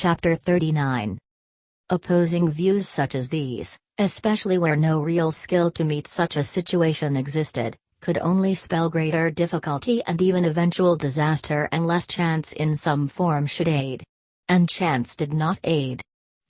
Chapter 39. Opposing views such as these, especially where no real skill to meet such a situation existed, could only spell greater difficulty and even eventual disaster unless chance in some form should aid. And chance did not aid.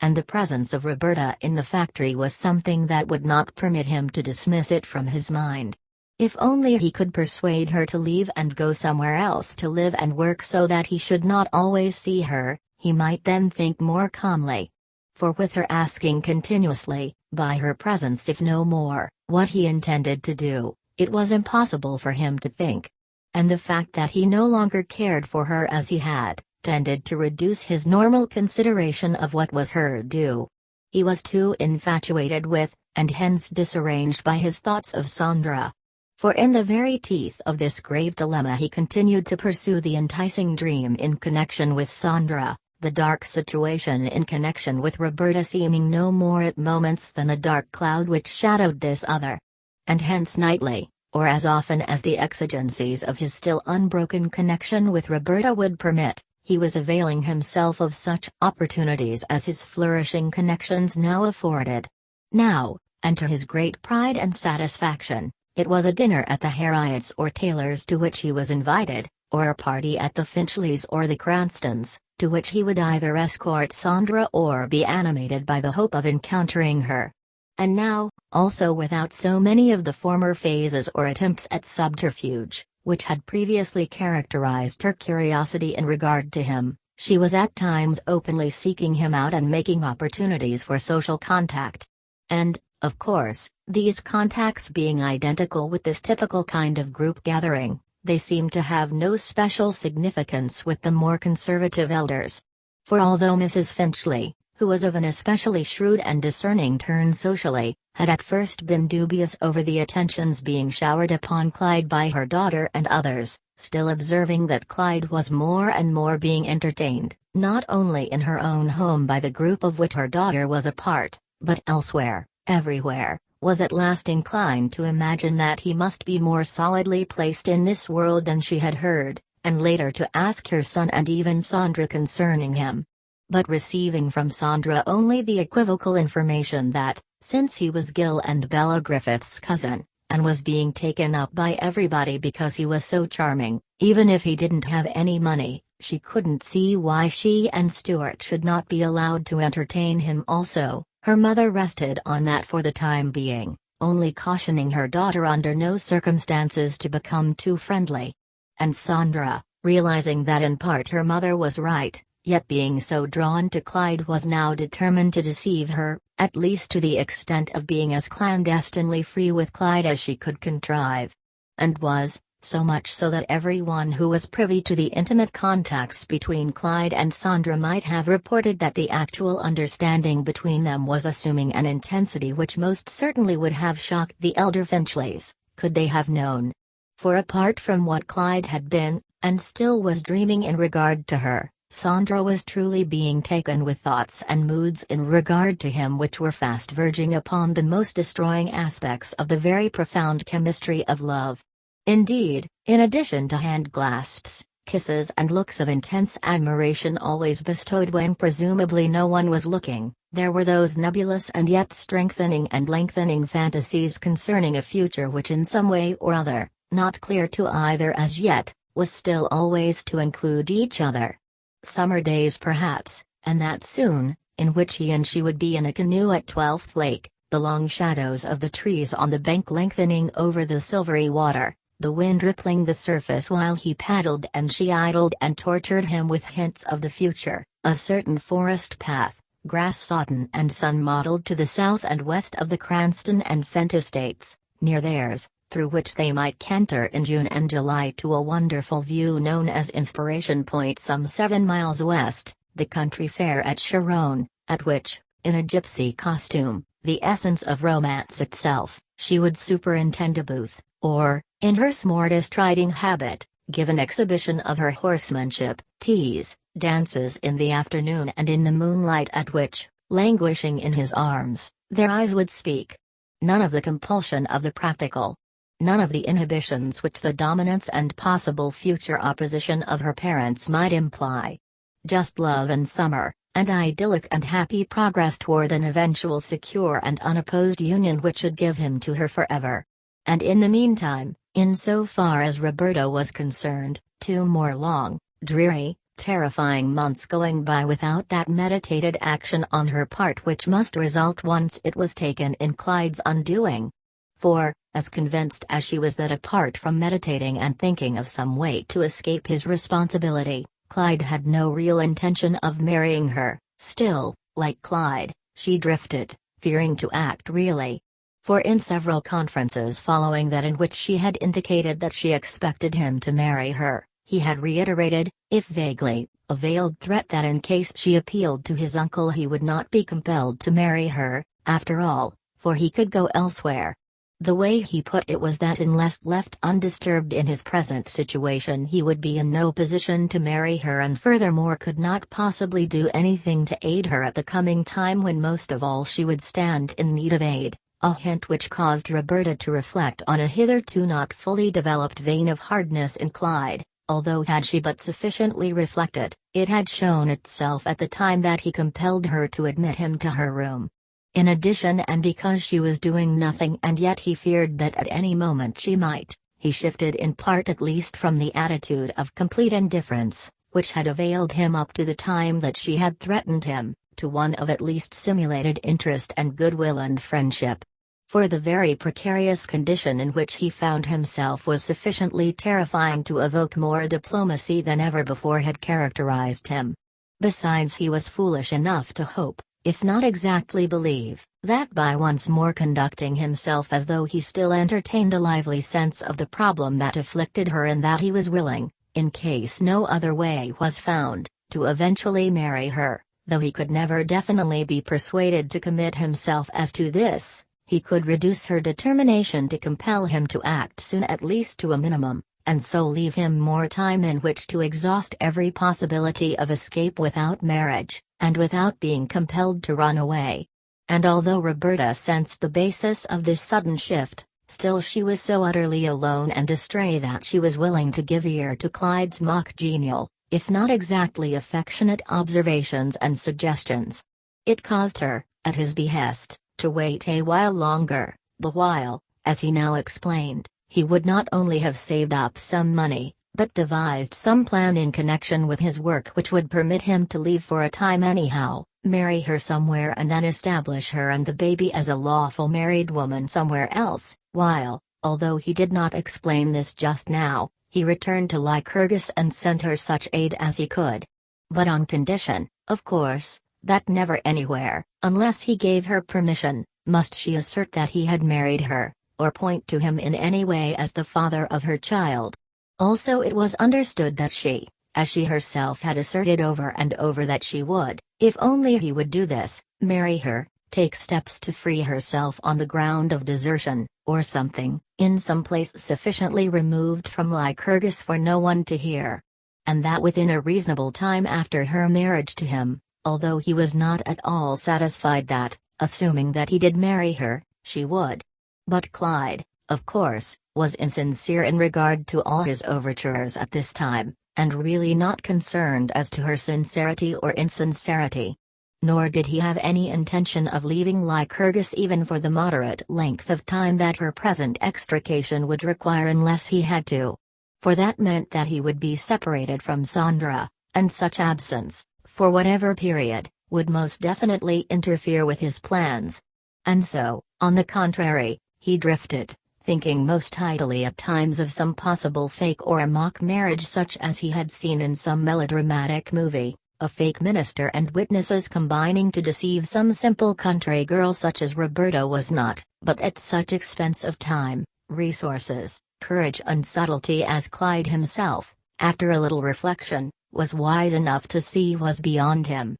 And the presence of Roberta in the factory was something that would not permit him to dismiss it from his mind. If only he could persuade her to leave and go somewhere else to live and work so that he should not always see her, he might then think more calmly. For with her asking continuously, by her presence if no more, what he intended to do, it was impossible for him to think. And the fact that he no longer cared for her as he had, tended to reduce his normal consideration of what was her due. He was too infatuated with, and hence disarranged by his thoughts of Sandra. For in the very teeth of this grave dilemma he continued to pursue the enticing dream in connection with Sandra, the dark situation in connection with Roberta seeming no more at moments than a dark cloud which shadowed this other. And hence nightly, or as often as the exigencies of his still unbroken connection with Roberta would permit, he was availing himself of such opportunities as his flourishing connections now afforded. Now, and to his great pride and satisfaction, it was a dinner at the Harriets or Taylors to which he was invited, or a party at the Finchleys or the Cranstons, to which he would either escort Sandra or be animated by the hope of encountering her. And now, also without so many of the former phases or attempts at subterfuge, which had previously characterized her curiosity in regard to him, she was at times openly seeking him out and making opportunities for social contact. And, of course, these contacts being identical with this typical kind of group gathering, they seemed to have no special significance with the more conservative elders. For although Mrs. Finchley, who was of an especially shrewd and discerning turn socially, had at first been dubious over the attentions being showered upon Clyde by her daughter and others, still observing that Clyde was more and more being entertained, not only in her own home by the group of which her daughter was a part, but elsewhere, everywhere, was at last inclined to imagine that he must be more solidly placed in this world than she had heard, and later to ask her son and even Sandra concerning him. But receiving from Sandra only the equivocal information that, since he was Gil and Bella Griffith's cousin, and was being taken up by everybody because he was so charming, even if he didn't have any money, she couldn't see why she and Stuart should not be allowed to entertain him also. Her mother rested on that for the time being, only cautioning her daughter under no circumstances to become too friendly. And Sandra, realizing that in part her mother was right, yet being so drawn to Clyde was now determined to deceive her, at least to the extent of being as clandestinely free with Clyde as she could contrive. And was, so much so that everyone who was privy to the intimate contacts between Clyde and Sandra might have reported that the actual understanding between them was assuming an intensity which most certainly would have shocked the elder Finchleys, could they have known. For apart from what Clyde had been, and still was dreaming in regard to her, Sandra was truly being taken with thoughts and moods in regard to him which were fast verging upon the most destroying aspects of the very profound chemistry of love. Indeed, in addition to hand-clasps, kisses and looks of intense admiration always bestowed when presumably no one was looking, there were those nebulous and yet strengthening and lengthening fantasies concerning a future which in some way or other, not clear to either as yet, was still always to include each other. Summer days perhaps, and that soon, in which he and she would be in a canoe at 12th Lake, the long shadows of the trees on the bank lengthening over the silvery water, the wind rippling the surface while he paddled and she idled and tortured him with hints of the future, a certain forest path, grass-sodden and sun-mottled to the south and west of the Cranston and Fent estates, near theirs, through which they might canter in June and July to a wonderful view known as Inspiration Point some 7 miles west, the country fair at Sharon, at which, in a gypsy costume, the essence of romance itself, she would superintend a booth, or, in her smartest riding habit, give an exhibition of her horsemanship, teas, dances in the afternoon and in the moonlight at which, languishing in his arms, their eyes would speak. None of the compulsion of the practical. None of the inhibitions which the dominance and possible future opposition of her parents might imply. Just love and summer, and idyllic and happy progress toward an eventual secure and unopposed union which should give him to her forever. And in the meantime, insofar as Roberta was concerned, 2 more long, dreary, terrifying months going by without that meditated action on her part which must result once it was taken in Clyde's undoing. For, as convinced as she was that apart from meditating and thinking of some way to escape his responsibility, Clyde had no real intention of marrying her, still, like Clyde, she drifted, fearing to act really. For in several conferences following that in which she had indicated that she expected him to marry her, he had reiterated, if vaguely, a veiled threat that in case she appealed to his uncle he would not be compelled to marry her, after all, for he could go elsewhere. The way he put it was that unless left undisturbed in his present situation he would be in no position to marry her and furthermore could not possibly do anything to aid her at the coming time when most of all she would stand in need of aid, a hint which caused Roberta to reflect on a hitherto not fully developed vein of hardness in Clyde, although had she but sufficiently reflected, it had shown itself at the time that he compelled her to admit him to her room. In addition and because she was doing nothing and yet he feared that at any moment she might, he shifted in part at least from the attitude of complete indifference, which had availed him up to the time that she had threatened him, to one of at least simulated interest and goodwill and friendship. For the very precarious condition in which he found himself was sufficiently terrifying to evoke more diplomacy than ever before had characterized him. Besides he was foolish enough to hope, if not exactly believe, that by once more conducting himself as though he still entertained a lively sense of the problem that afflicted her and that he was willing, in case no other way was found, to eventually marry her, though he could never definitely be persuaded to commit himself as to this, he could reduce her determination to compel him to act soon at least to a minimum, and so leave him more time in which to exhaust every possibility of escape without marriage, and without being compelled to run away. And although Roberta sensed the basis of this sudden shift, still she was so utterly alone and astray that she was willing to give ear to Clyde's mock genial, if not exactly affectionate observations and suggestions. It caused her, at his behest, to wait a while longer, the while, as he now explained, he would not only have saved up some money, but devised some plan in connection with his work which would permit him to leave for a time anyhow, marry her somewhere and then establish her and the baby as a lawful married woman somewhere else, while, although he did not explain this just now, he returned to Lycurgus and sent her such aid as he could. But on condition, of course, that never anywhere, unless he gave her permission, must she assert that he had married her, or point to him in any way as the father of her child. Also it was understood that she, as she herself had asserted over and over that she would, if only he would do this, marry her, take steps to free herself on the ground of desertion, or something, in some place sufficiently removed from Lycurgus for no one to hear. And that within a reasonable time after her marriage to him, although he was not at all satisfied that, assuming that he did marry her, she would. But Clyde, of course, was insincere in regard to all his overtures at this time, and really not concerned as to her sincerity or insincerity. Nor did he have any intention of leaving Lycurgus even for the moderate length of time that her present extrication would require unless he had to. For that meant that he would be separated from Sandra, and such absence, for whatever period, would most definitely interfere with his plans. And so, on the contrary, he drifted, thinking most idly at times of some possible fake or a mock marriage such as he had seen in some melodramatic movie, a fake minister and witnesses combining to deceive some simple country girl such as Roberta was not, but at such expense of time, resources, courage and subtlety as Clyde himself, after a little reflection, was wise enough to see was beyond him.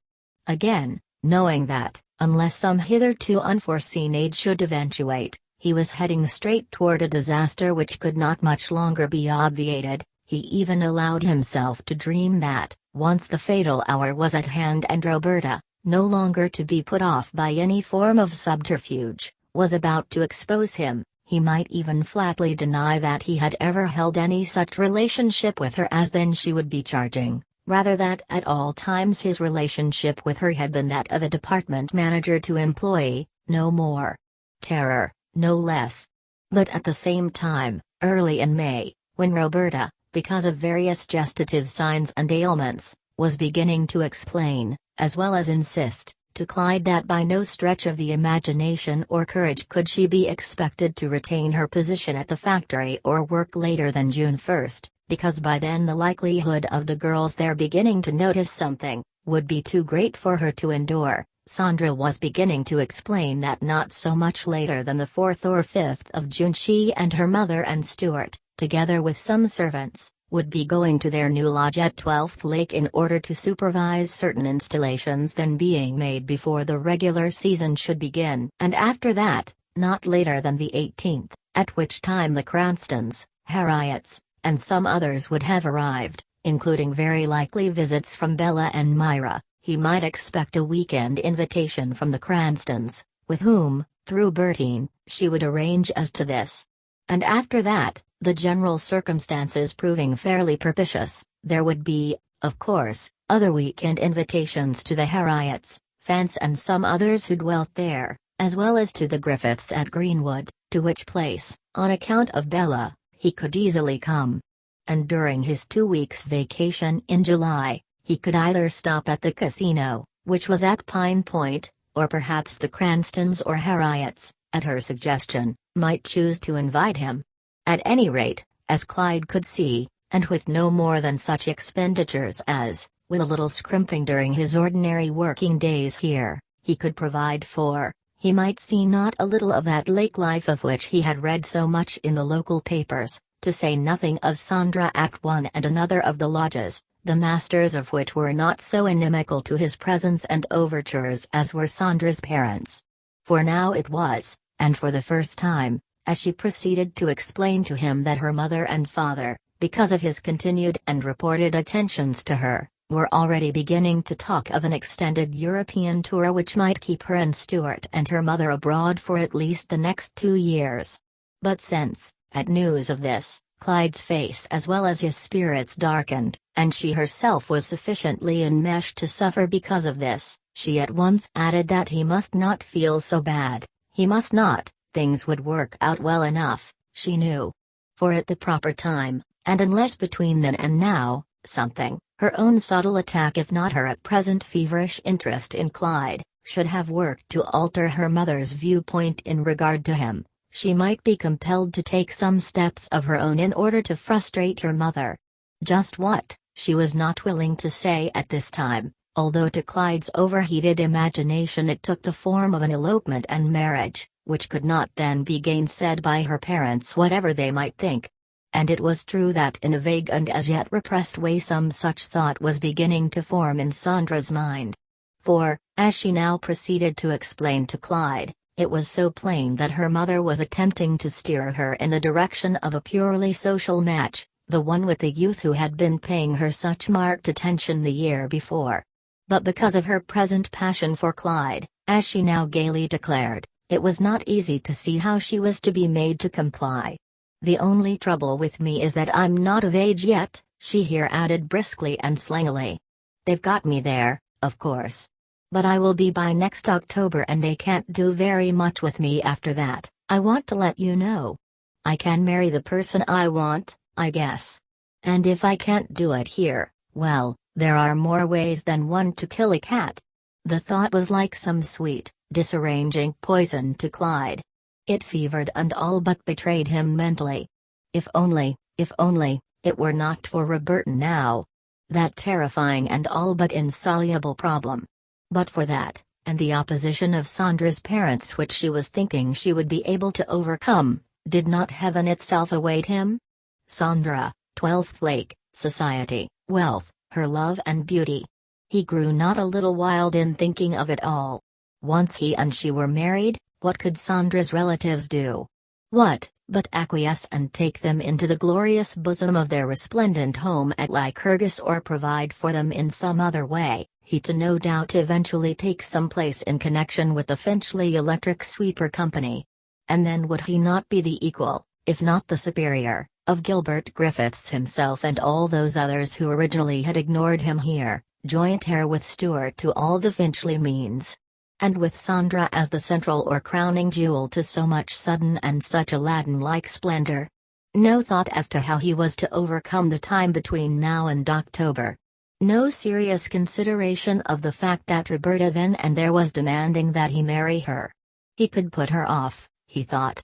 Again, knowing that, unless some hitherto unforeseen aid should eventuate, he was heading straight toward a disaster which could not much longer be obviated, he even allowed himself to dream that, once the fatal hour was at hand and Roberta, no longer to be put off by any form of subterfuge, was about to expose him, he might even flatly deny that he had ever held any such relationship with her as then she would be charging, Rather that at all times his relationship with her had been that of a department manager to employee, no more. Terror, no less. But at the same time, early in May, when Roberta, because of various gestative signs and ailments, was beginning to explain, as well as insist, to Clyde that by no stretch of the imagination or courage could she be expected to retain her position at the factory or work later than June 1st, because by then the likelihood of the girls there beginning to notice something would be too great for her to endure. Sandra was beginning to explain that not so much later than the 4th or 5th of June she and her mother and Stuart, together with some servants, would be going to their new lodge at 12th Lake in order to supervise certain installations then being made before the regular season should begin. And after that, not later than the 18th, at which time the Cranstons, Harriets, and some others would have arrived, including very likely visits from Bella and Myra, he might expect a weekend invitation from the Cranstons, with whom, through Bertine, she would arrange as to this. And after that, the general circumstances proving fairly propitious, there would be, of course, other weekend invitations to the Harriets, Fence and some others who dwelt there, as well as to the Griffiths at Greenwood, to which place, on account of Bella, he could easily come. And during his 2 weeks' vacation in July, he could either stop at the casino, which was at Pine Point, or perhaps the Cranstons or Harriets, at her suggestion, might choose to invite him. At any rate, as Clyde could see, and with no more than such expenditures as, with a little scrimping during his ordinary working days here, he could provide for, he might see not a little of that lake life of which he had read so much in the local papers, to say nothing of Sandra at one and another of the lodges, the masters of which were not so inimical to his presence and overtures as were Sandra's parents. For now it was, and for the first time, as she proceeded to explain to him that her mother and father, because of his continued and reported attentions to her, were already beginning to talk of an extended European tour which might keep her and Stuart and her mother abroad for at least the next 2 years. But since, at news of this, Clyde's face as well as his spirits darkened, and she herself was sufficiently enmeshed to suffer because of this, she at once added that he must not feel so bad, he must not, things would work out well enough, she knew. For at the proper time, and unless between then and now, something, her own subtle attack if not her at present feverish interest in Clyde, should have worked to alter her mother's viewpoint in regard to him, she might be compelled to take some steps of her own in order to frustrate her mother. Just what, she was not willing to say at this time, although to Clyde's overheated imagination it took the form of an elopement and marriage, which could not then be gainsaid by her parents whatever they might think. And it was true that in a vague and as yet repressed way some such thought was beginning to form in Sandra's mind. For, as she now proceeded to explain to Clyde, it was so plain that her mother was attempting to steer her in the direction of a purely social match, the one with the youth who had been paying her such marked attention the year before. But because of her present passion for Clyde, as she now gaily declared, it was not easy to see how she was to be made to comply. "The only trouble with me is that I'm not of age yet," she here added briskly and slangily. "They've got me there, of course. But I will be by next October and they can't do very much with me after that. I want to let you know. I can marry the person I want, I guess. And if I can't do it here, well, there are more ways than one to kill a cat." The thought was like some sweet, disarranging poison to Clyde. It fevered and all but betrayed him mentally. If only, it were not for Roberta now. That terrifying and all but insoluble problem. But for that, and the opposition of Sandra's parents which she was thinking she would be able to overcome, did not heaven itself await him? Sandra, 12th Lake, society, wealth, her love and beauty. He grew not a little wild in thinking of it all. Once he and she were married, what could Sandra's relatives do? What, but acquiesce and take them into the glorious bosom of their resplendent home at Lycurgus or provide for them in some other way, he to no doubt eventually take some place in connection with the Finchley Electric Sweeper Company. And then would he not be the equal, if not the superior, of Gilbert Griffiths himself and all those others who originally had ignored him here, joint heir with Stuart to all the Finchley means. And with Sandra as the central or crowning jewel to so much sudden and such Aladdin-like splendor. No thought as to how he was to overcome the time between now and October. No serious consideration of the fact that Roberta then and there was demanding that he marry her. He could put her off, he thought.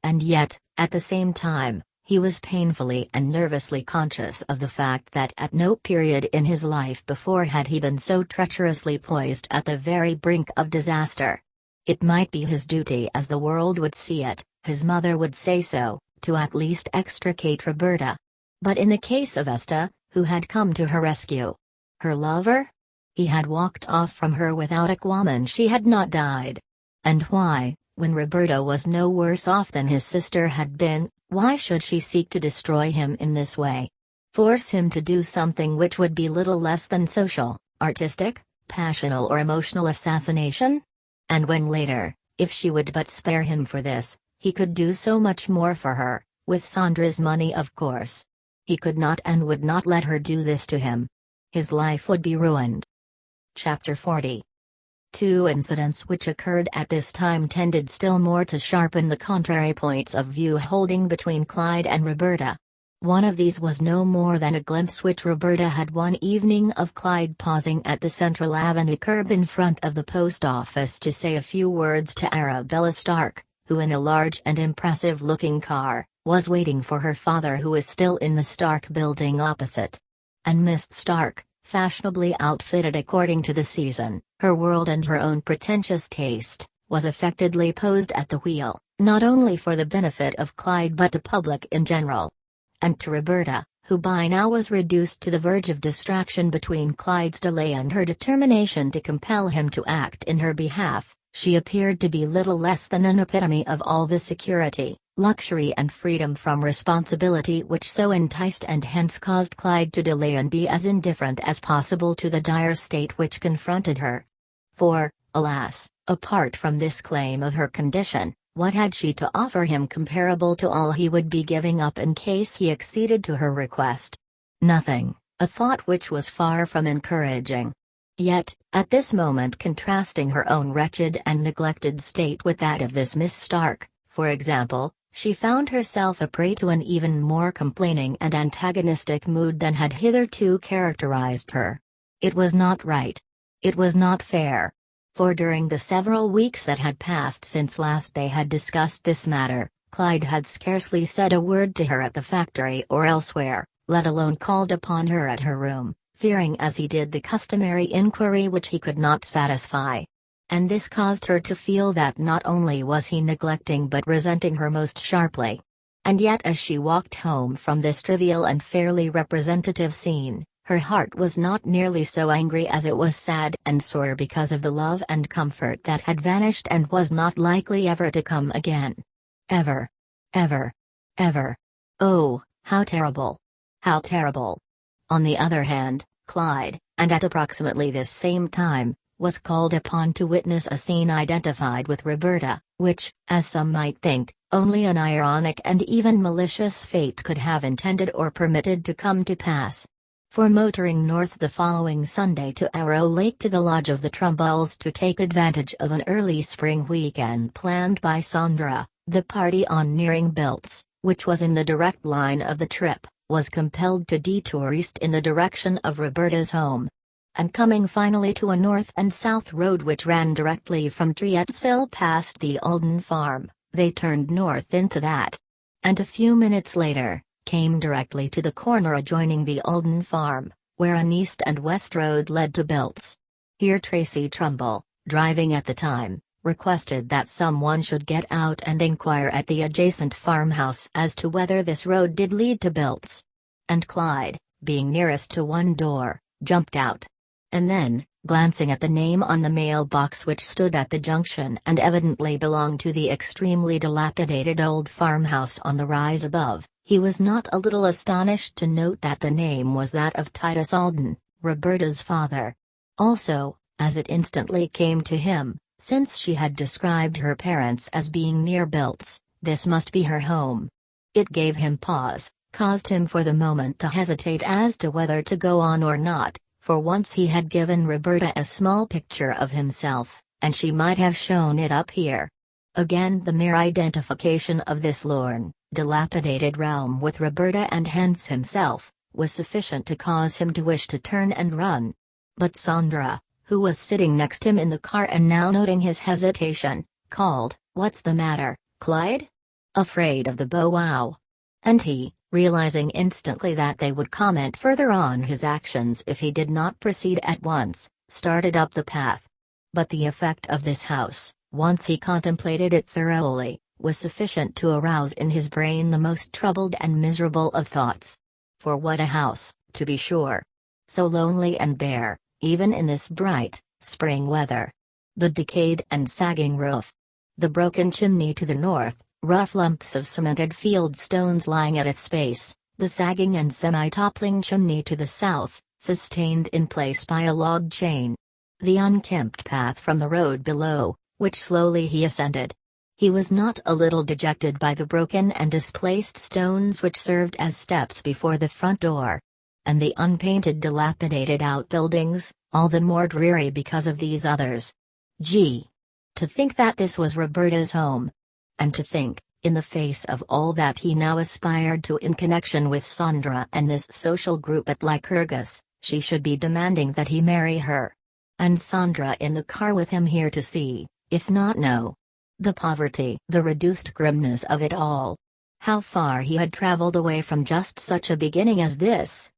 And yet, at the same time, he was painfully and nervously conscious of the fact that at no period in his life before had he been so treacherously poised at the very brink of disaster. It might be his duty as the world would see it, his mother would say so, to at least extricate Roberta. But in the case of Esta, who had come to her rescue? Her lover? He had walked off from her without a qualm and she had not died. And why, when Roberta was no worse off than his sister had been, why should she seek to destroy him in this way? Force him to do something which would be little less than social, artistic, passional or emotional assassination? And when later, if she would but spare him for this, he could do so much more for her, with Sandra's money of course. He could not and would not let her do this to him. His life would be ruined. Chapter 40. Two incidents which occurred at this time tended still more to sharpen the contrary points of view holding between Clyde and Roberta. One of these was no more than a glimpse which Roberta had one evening of Clyde pausing at the Central Avenue curb in front of the post office to say a few words to Arabella Stark, who in a large and impressive-looking car, was waiting for her father who was still in the Stark building opposite. And Miss Stark, fashionably outfitted according to the season, her world and her own pretentious taste, was affectedly posed at the wheel, not only for the benefit of Clyde but the public in general. And to Roberta, who by now was reduced to the verge of distraction between Clyde's delay and her determination to compel him to act in her behalf, she appeared to be little less than an epitome of all the security, luxury and freedom from responsibility which so enticed and hence caused Clyde to delay and be as indifferent as possible to the dire state which confronted her. For, alas, apart from this claim of her condition, what had she to offer him comparable to all he would be giving up in case he acceded to her request? Nothing, a thought which was far from encouraging. Yet, at this moment contrasting her own wretched and neglected state with that of this Miss Stark, for example, she found herself a prey to an even more complaining and antagonistic mood than had hitherto characterized her. It was not right. It was not fair. For during the several weeks that had passed since last they had discussed this matter, Clyde had scarcely said a word to her at the factory or elsewhere, let alone called upon her at her room, fearing as he did the customary inquiry which he could not satisfy. And this caused her to feel that not only was he neglecting but resenting her most sharply. And yet as she walked home from this trivial and fairly representative scene, her heart was not nearly so angry as it was sad and sore because of the love and comfort that had vanished and was not likely ever to come again. Ever. Ever. Ever. Oh, how terrible! How terrible! On the other hand, Clyde, and at approximately this same time, was called upon to witness a scene identified with Roberta, which, as some might think, only an ironic and even malicious fate could have intended or permitted to come to pass. For motoring north the following Sunday to Arrow Lake to the lodge of the Trumbulls to take advantage of an early spring weekend planned by Sandra, the party on nearing Bilt's, which was in the direct line of the trip, was compelled to detour east in the direction of Roberta's home. And coming finally to a north and south road which ran directly from Treatsville past the Alden farm, they turned north into that. And a few minutes later, came directly to the corner adjoining the Alden farm, where an east and west road led to Bilt's. Here Tracy Trumbull, driving at the time, requested that someone should get out and inquire at the adjacent farmhouse as to whether this road did lead to Bilt's. And Clyde, being nearest to one door, jumped out. And then, glancing at the name on the mailbox which stood at the junction and evidently belonged to the extremely dilapidated old farmhouse on the rise above, he was not a little astonished to note that the name was that of Titus Alden, Roberta's father. Also, as it instantly came to him, since she had described her parents as being near Bilt's, this must be her home. It gave him pause, caused him for the moment to hesitate as to whether to go on or not, for once he had given Roberta a small picture of himself, and she might have shown it up here. Again the mere identification of this lorn, dilapidated realm with Roberta and hence himself, was sufficient to cause him to wish to turn and run. But Sandra, who was sitting next him in the car and now noting his hesitation, called, "What's the matter, Clyde? Afraid of the bow-wow?" And he, realizing instantly that they would comment further on his actions if he did not proceed at once, started up the path. But the effect of this house, once he contemplated it thoroughly, was sufficient to arouse in his brain the most troubled and miserable of thoughts. For what a house, to be sure! So lonely and bare, even in this bright, spring weather. The decayed and sagging roof. The broken chimney to the north, rough lumps of cemented field stones lying at its base, the sagging and semi-toppling chimney to the south, sustained in place by a log chain. The unkempt path from the road below, which slowly he ascended. He was not a little dejected by the broken and displaced stones which served as steps before the front door. And the unpainted dilapidated outbuildings, all the more dreary because of these others. Gee! To think that this was Roberta's home. And to think, in the face of all that he now aspired to in connection with Sandra and this social group at Lycurgus, she should be demanding that he marry her. And Sandra in the car with him here to see, if not know. The poverty, the reduced grimness of it all. How far he had traveled away from just such a beginning as this.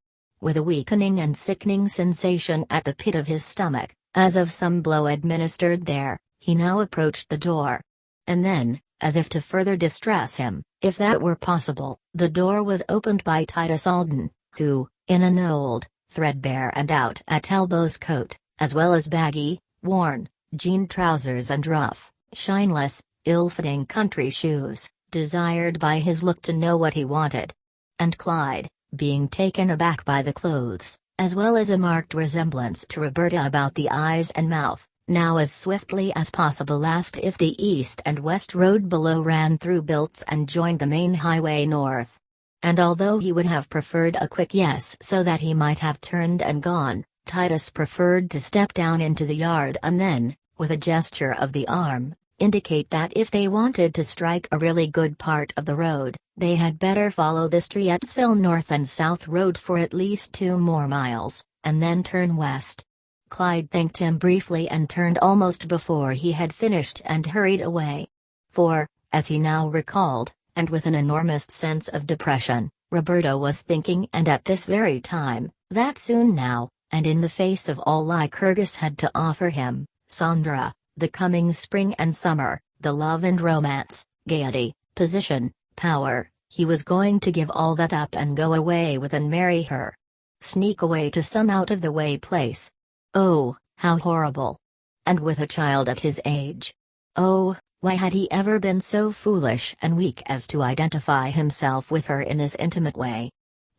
With a weakening and sickening sensation at the pit of his stomach, as of some blow administered there, he now approached the door. And then, as if to further distress him, if that were possible, the door was opened by Titus Alden, who, in an old, threadbare and out-at-elbows coat, as well as baggy, worn, jean trousers and rough, shineless, ill-fitting country shoes, desired by his look to know what he wanted. And Clyde, being taken aback by the clothes, as well as a marked resemblance to Roberta about the eyes and mouth, now as swiftly as possible asked if the east and west road below ran through Biltz and joined the main highway north. And although he would have preferred a quick yes so that he might have turned and gone, Titus preferred to step down into the yard and then, with a gesture of the arm, indicate that if they wanted to strike a really good part of the road, they had better follow the Streetsville North and South Road for at least 2 more miles, and then turn west. Clyde thanked him briefly and turned almost before he had finished and hurried away. For, as he now recalled, and with an enormous sense of depression, Roberta was thinking and at this very time, that soon now, and in the face of all Lycurgus had to offer him, Sandra, the coming spring and summer, the love and romance, gaiety, position, power, he was going to give all that up and go away with and marry her. Sneak away to some out-of-the-way place. Oh, how horrible! And with a child at his age. Oh, why had he ever been so foolish and weak as to identify himself with her in this intimate way?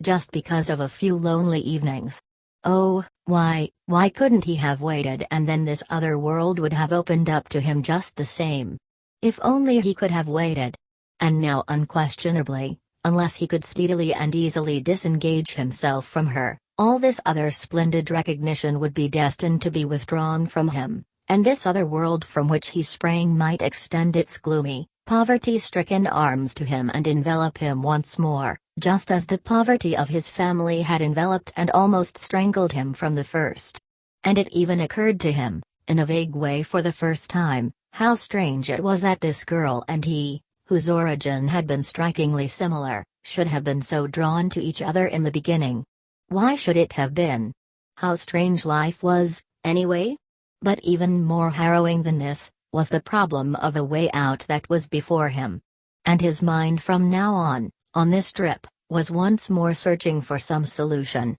Just because of a few lonely evenings. Oh, why couldn't he have waited and then this other world would have opened up to him just the same? If only he could have waited. And now unquestionably, unless he could speedily and easily disengage himself from her, all this other splendid recognition would be destined to be withdrawn from him, and this other world from which he sprang might extend its gloomy, poverty-stricken arms to him and envelop him once more, just as the poverty of his family had enveloped and almost strangled him from the first. And it even occurred to him, in a vague way for the first time, how strange it was that this girl and he, whose origin had been strikingly similar, should have been so drawn to each other in the beginning. Why should it have been? How strange life was, anyway? But even more harrowing than this, was the problem of a way out that was before him. And his mind from now on this trip, was once more searching for some solution.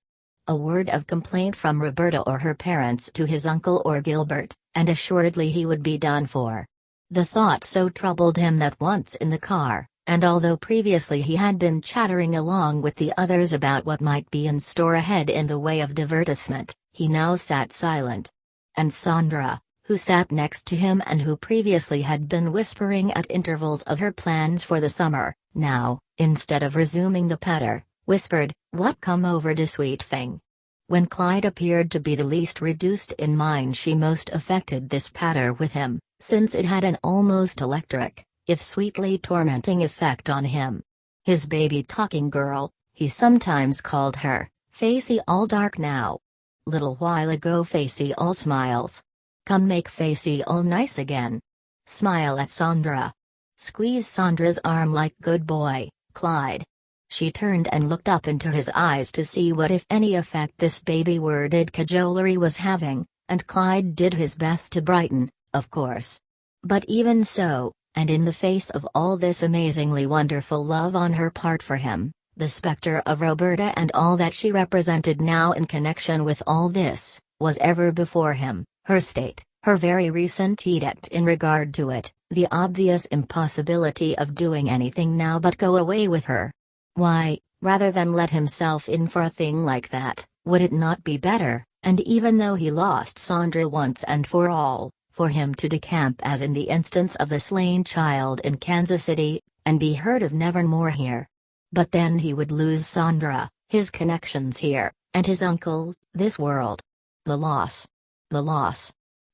A word of complaint from Roberta or her parents to his uncle or Gilbert, and assuredly he would be done for. The thought so troubled him that once in the car, and although previously he had been chattering along with the others about what might be in store ahead in the way of divertissement, he now sat silent. And Sandra, who sat next to him and who previously had been whispering at intervals of her plans for the summer, now, instead of resuming the patter, whispered, "What come over de sweet thing?" When Clyde appeared to be the least reduced in mind, she most affected this patter with him, since it had an almost electric, if sweetly tormenting effect on him. His baby-talking girl, he sometimes called her, Facey all dark now. Little while ago Facey all smiles. Come make Facey all nice again. Smile at Sandra. Squeeze Sandra's arm like good boy, Clyde. She turned and looked up into his eyes to see what if any effect this baby-worded cajolery was having, and Clyde did his best to brighten, of course. But even so, and in the face of all this amazingly wonderful love on her part for him, the specter of Roberta and all that she represented now in connection with all this, was ever before him, her state, her very recent edict in regard to it, the obvious impossibility of doing anything now but go away with her. Why, rather than let himself in for a thing like that, would it not be better, and even though he lost Sandra once and for all, for him to decamp as in the instance of the slain child in Kansas City, and be heard of nevermore here? But then he would lose Sandra, his connections here, and his uncle, this world. The loss.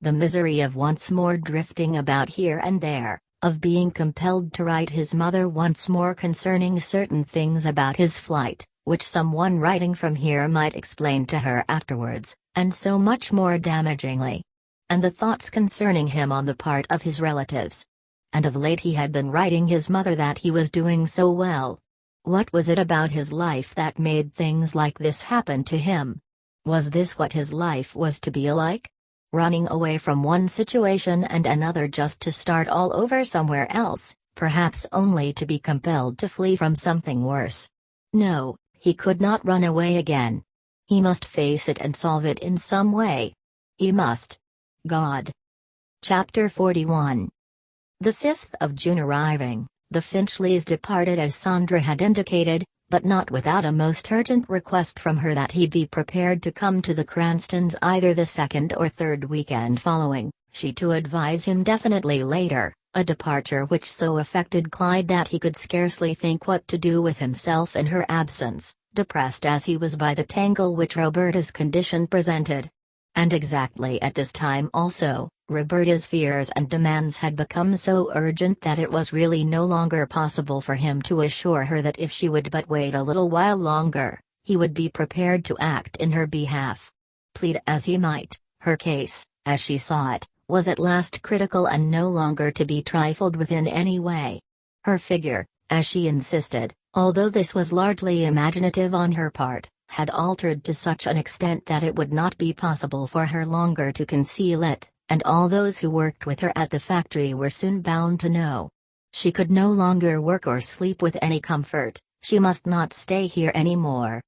The misery of once more drifting about here and there, of being compelled to write his mother once more concerning certain things about his flight, which someone writing from here might explain to her afterwards, and so much more damagingly. And the thoughts concerning him on the part of his relatives. And of late he had been writing his mother that he was doing so well. What was it about his life that made things like this happen to him? Was this what his life was to be like? Running away from one situation and another just to start all over somewhere else, perhaps only to be compelled to flee from something worse. No, he could not run away again. He must face it and solve it in some way. He must. God. Chapter 41. The 5th of June arriving, the Finchleys departed as Sandra had indicated, but not without a most urgent request from her that he be prepared to come to the Cranstons either the second or third weekend following, she to advise him definitely later, a departure which so affected Clyde that he could scarcely think what to do with himself in her absence, depressed as he was by the tangle which Roberta's condition presented. And exactly at this time also, Roberta's fears and demands had become so urgent that it was really no longer possible for him to assure her that if she would but wait a little while longer, he would be prepared to act in her behalf. Plead as he might, her case, as she saw it, was at last critical and no longer to be trifled with in any way. Her figure, as she insisted, although this was largely imaginative on her part, had altered to such an extent that it would not be possible for her longer to conceal it, and all those who worked with her at the factory were soon bound to know. She could no longer work or sleep with any comfort, she must not stay here any more.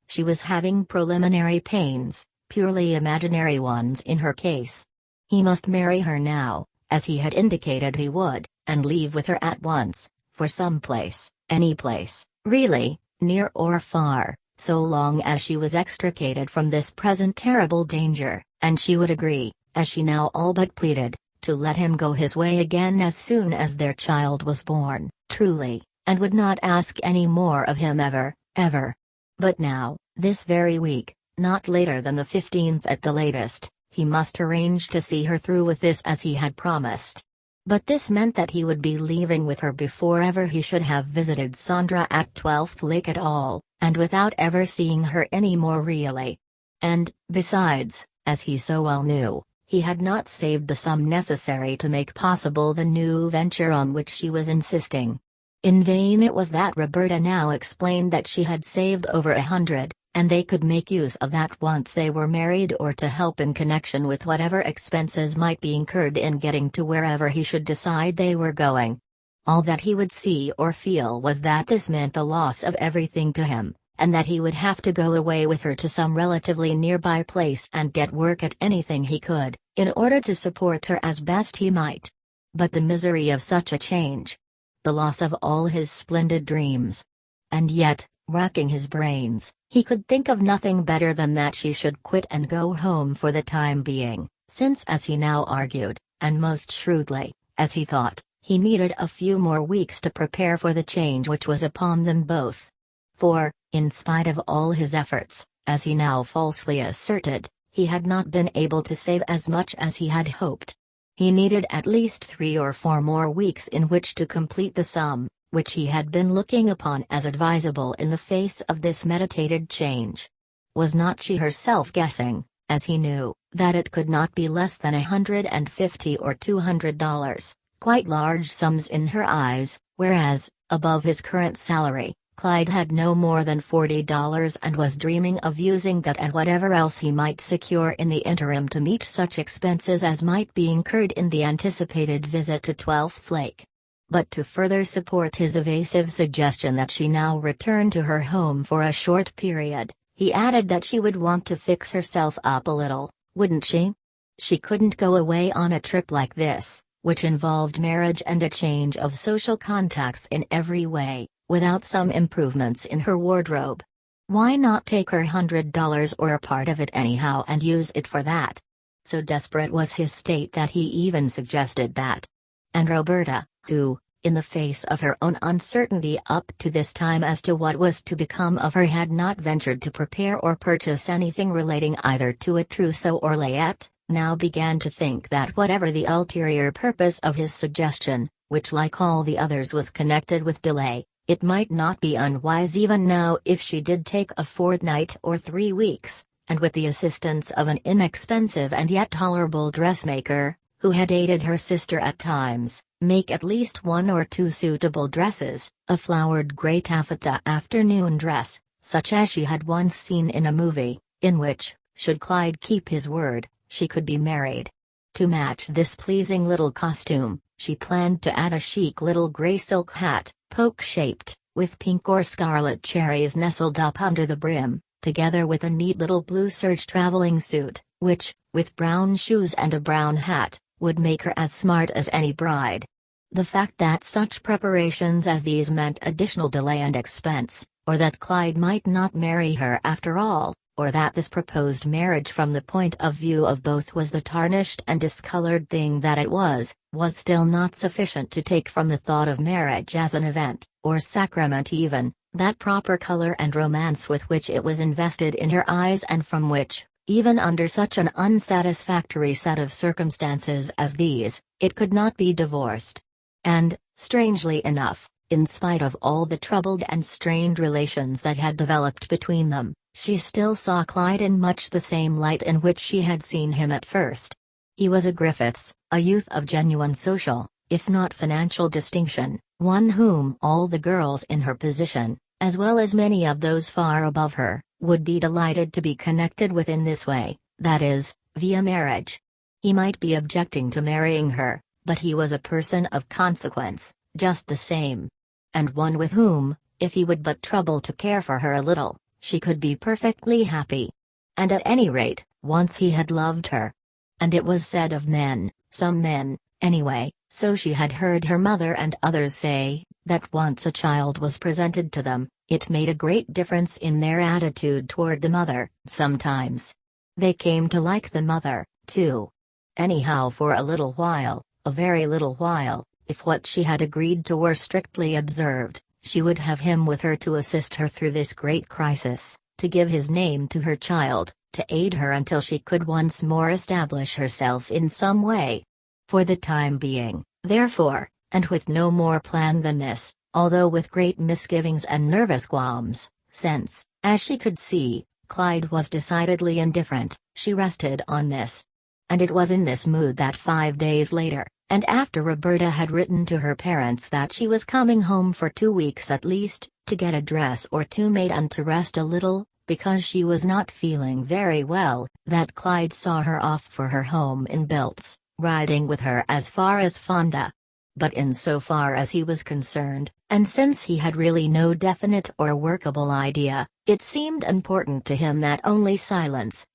She was having preliminary pains, purely imaginary ones in her case. He must marry her now, as he had indicated he would, and leave with her at once, for some place, any place, really, near or far, so long as she was extricated from this present terrible danger, and she would agree, as she now all but pleaded, to let him go his way again as soon as their child was born, truly, and would not ask any more of him ever, ever. But now, this very week, not later than the 15th at the latest, he must arrange to see her through with this as he had promised. But this meant that he would be leaving with her before ever he should have visited Sandra at 12th Lake at all, and without ever seeing her any more really. And, besides, as he so well knew, he had not saved the sum necessary to make possible the new venture on which she was insisting. In vain it was that Roberta now explained that she had saved over 100, and they could make use of that once they were married or to help in connection with whatever expenses might be incurred in getting to wherever he should decide they were going. All that he would see or feel was that this meant the loss of everything to him, and that he would have to go away with her to some relatively nearby place and get work at anything he could, in order to support her as best he might. But the misery of such a change! The loss of all his splendid dreams! And yet, racking his brains, he could think of nothing better than that she should quit and go home for the time being, since as he now argued, and most shrewdly, as he thought, he needed a few more weeks to prepare for the change which was upon them both. For, In spite of all his efforts, as he now falsely asserted, he had not been able to save as much as he had hoped. He needed at least 3 or 4 more weeks in which to complete the sum, which he had been looking upon as advisable in the face of this meditated change. Was not she herself guessing, as he knew, that it could not be less than $150 or $200, quite large sums in her eyes, whereas, above his current salary, Clyde had no more than $40 and was dreaming of using that and whatever else he might secure in the interim to meet such expenses as might be incurred in the anticipated visit to 12th Lake. But to further support his evasive suggestion that she now return to her home for a short period, he added that she would want to fix herself up a little, wouldn't she? She couldn't go away on a trip like this, which involved marriage and a change of social contacts in every way, without some improvements in her wardrobe. Why not take her $100 or a part of it anyhow and use it for that? So desperate was his state that he even suggested that. And Roberta, who, in the face of her own uncertainty up to this time as to what was to become of her, had not ventured to prepare or purchase anything relating either to a trousseau or layette, now began to think that whatever the ulterior purpose of his suggestion, which like all the others was connected with delay, it might not be unwise even now if she did take a fortnight or 3 weeks, and with the assistance of an inexpensive and yet tolerable dressmaker, who had aided her sister at times, make at least 1 or 2 suitable dresses, a flowered gray taffeta afternoon dress, such as she had once seen in a movie, in which, should Clyde keep his word, she could be married. To match this pleasing little costume, she planned to add a chic little gray silk hat, poke-shaped, with pink or scarlet cherries nestled up under the brim, together with a neat little blue serge traveling suit, which, with brown shoes and a brown hat, would make her as smart as any bride. The fact that such preparations as these meant additional delay and expense, or that Clyde might not marry her after all, or that this proposed marriage from the point of view of both was the tarnished and discolored thing that it was still not sufficient to take from the thought of marriage as an event, or sacrament even, that proper color and romance with which it was invested in her eyes and from which, even under such an unsatisfactory set of circumstances as these, it could not be divorced. And, strangely enough, in spite of all the troubled and strained relations that had developed between them, she still saw Clyde in much the same light in which she had seen him at first. He was a Griffiths, a youth of genuine social, if not financial distinction, one whom all the girls in her position, as well as many of those far above her, would be delighted to be connected with in this way, that is, via marriage. He might be objecting to marrying her, but he was a person of consequence, just the same. And one with whom, if he would but trouble to care for her a little, she could be perfectly happy. And at any rate, once he had loved her. And it was said of men, some men, anyway, so she had heard her mother and others say, that once a child was presented to them, it made a great difference in their attitude toward the mother. Sometimes they came to like the mother, too. Anyhow, for a little while, a very little while, if what she had agreed to were strictly observed, she would have him with her to assist her through this great crisis, to give his name to her child, to aid her until she could once more establish herself in some way. For the time being, therefore, and with no more plan than this, although with great misgivings and nervous qualms, since, as she could see, Clyde was decidedly indifferent, she rested on this. And it was in this mood that 5 days later, and after Roberta had written to her parents that she was coming home for 2 weeks at least, to get a dress or 2 made and to rest a little, because she was not feeling very well, that Clyde saw her off for her home in Biltz, riding with her as far as Fonda. But in so far as he was concerned, and since he had really no definite or workable idea, it seemed important to him that only silence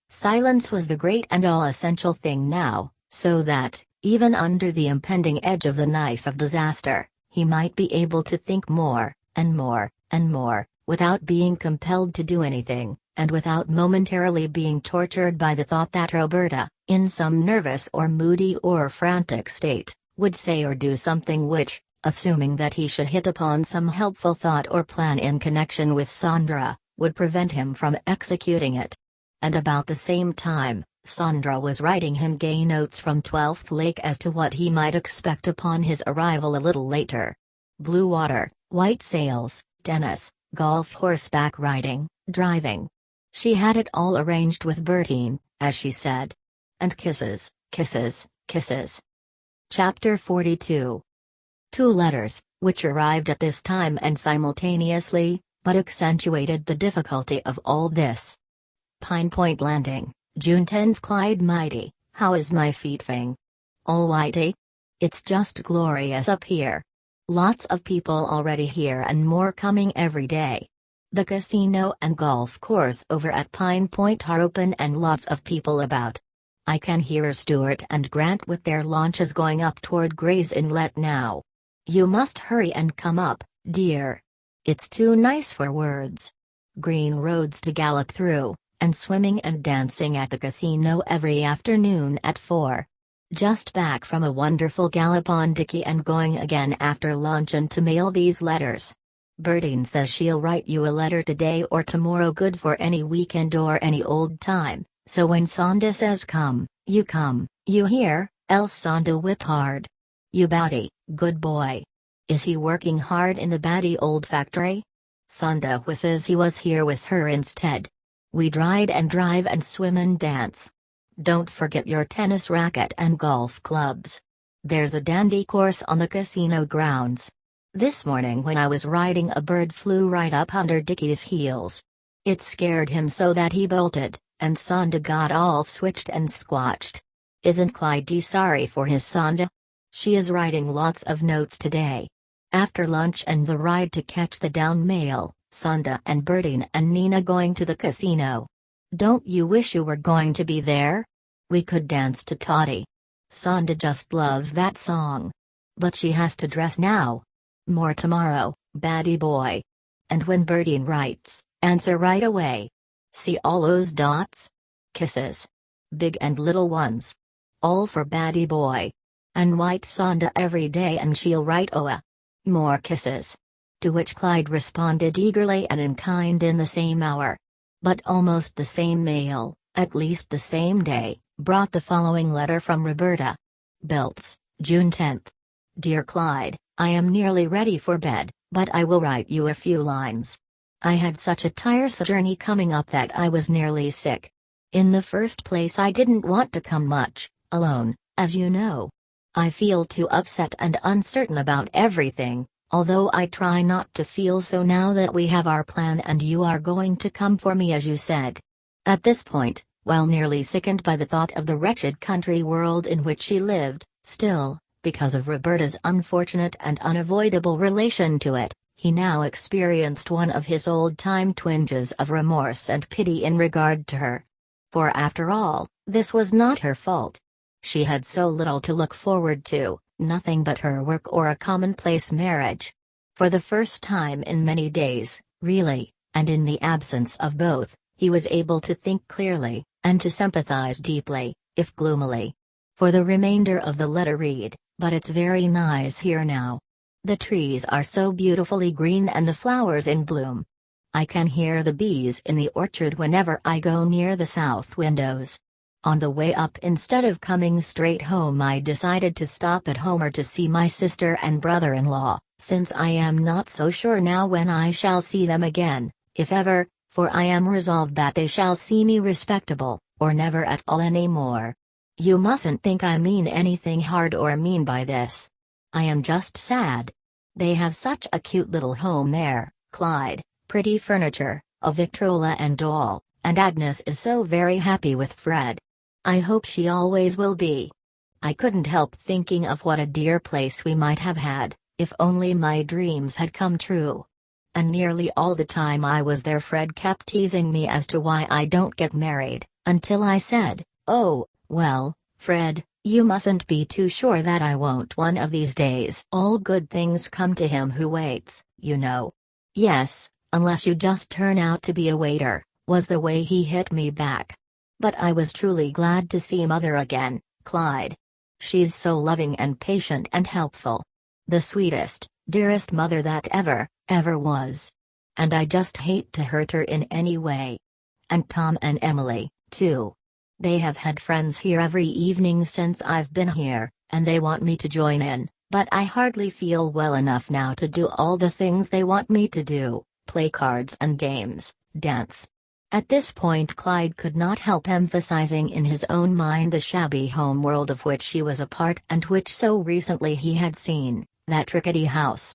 was the great and all essential thing now, so that, even under the impending edge of the knife of disaster, he might be able to think more, and more, and more, without being compelled to do anything, and without momentarily being tortured by the thought that Roberta, in some nervous or moody or frantic state, would say or do something which, assuming that he should hit upon some helpful thought or plan in connection with Sandra, would prevent him from executing it. And about the same time, Sandra was writing him gay notes from 12th Lake as to what he might expect upon his arrival a little later. Blue water, white sails, tennis, golf, horseback riding, driving. She had it all arranged with Bertine, as she said. And kisses, kisses, kisses. Chapter 42. 2 letters, which arrived at this time and simultaneously, but accentuated the difficulty of all this. Pine Point Landing, June 10th. Clyde Mighty, how is my feet thing? All whitey? It's just glorious up here. Lots of people already here and more coming every day. The casino and golf course over at Pine Point are open and lots of people about. I can hear Stewart and Grant with their launches going up toward Gray's Inlet now. You must hurry and come up, dear. It's too nice for words. Green roads to gallop through, and swimming and dancing at the casino every afternoon at 4. Just back from a wonderful gallop on Dickie and going again after luncheon to mail these letters. Bertine says she'll write you a letter today or tomorrow, good for any weekend or any old time, so when Sonda says come, you hear, else Sonda whip hard. You Batty, good boy. Is he working hard in the Batty old factory? Sonda wishes he was here with her instead. We ride and drive and swim and dance. Don't forget your tennis racket and golf clubs. There's a dandy course on the casino grounds. This morning when I was riding, a bird flew right up under Dickie's heels. It scared him so that he bolted, and Sonda got all switched and squatched. Isn't Clyde sorry for his Sonda? She is writing lots of notes today. After lunch and the ride to catch the down mail, Sonda and Bertine and Nina going to the casino. Don't you wish you were going to be there? We could dance to Toddy. Sonda just loves that song. But she has to dress now. More tomorrow, Batty boy. And when Bertine writes, answer right away. See all those dots? Kisses. Big and little ones. All for Batty boy. And white Sonda every day, and she'll write Oa. More kisses. To which Clyde responded eagerly and in kind in the same hour. But almost the same mail, at least the same day, brought the following letter from Roberta. Belts, June 10th. Dear Clyde, I am nearly ready for bed, but I will write you a few lines. I had such a tiresome journey coming up that I was nearly sick. In the first place, I didn't want to come much, alone, as you know. I feel too upset and uncertain about everything, although I try not to feel so now that we have our plan and you are going to come for me as you said. At this point, while nearly sickened by the thought of the wretched country world in which she lived, still, because of Roberta's unfortunate and unavoidable relation to it, he now experienced one of his old-time twinges of remorse and pity in regard to her. For after all, this was not her fault. She had so little to look forward to, nothing but her work or a commonplace marriage. For the first time in many days, really, and in the absence of both, he was able to think clearly, and to sympathize deeply, if gloomily. For the remainder of the letter read, but it's very nice here now. The trees are so beautifully green and the flowers in bloom. I can hear the bees in the orchard whenever I go near the south windows. On the way up, instead of coming straight home, I decided to stop at Homer to see my sister and brother-in-law, since I am not so sure now when I shall see them again, if ever, for I am resolved that they shall see me respectable, or never at all any more. You mustn't think I mean anything hard or mean by this. I am just sad. They have such a cute little home there, Clyde, pretty furniture, a Victrola and all, and Agnes is so very happy with Fred. I hope she always will be. I couldn't help thinking of what a dear place we might have had, if only my dreams had come true. And nearly all the time I was there Fred kept teasing me as to why I don't get married, until I said, "Oh, well, Fred, you mustn't be too sure that I won't one of these days. All good things come to him who waits, you know." "Yes, unless you just turn out to be a waiter," was the way he hit me back. But I was truly glad to see Mother again, Clyde. She's so loving and patient and helpful. The sweetest, dearest mother that ever was. And I just hate to hurt her in any way. And Tom and Emily, too. They have had friends here every evening since I've been here, and they want me to join in, but I hardly feel well enough now to do all the things they want me to do, play cards and games, dance. At this point Clyde could not help emphasizing in his own mind the shabby home world of which she was a part and which so recently he had seen, that rickety house.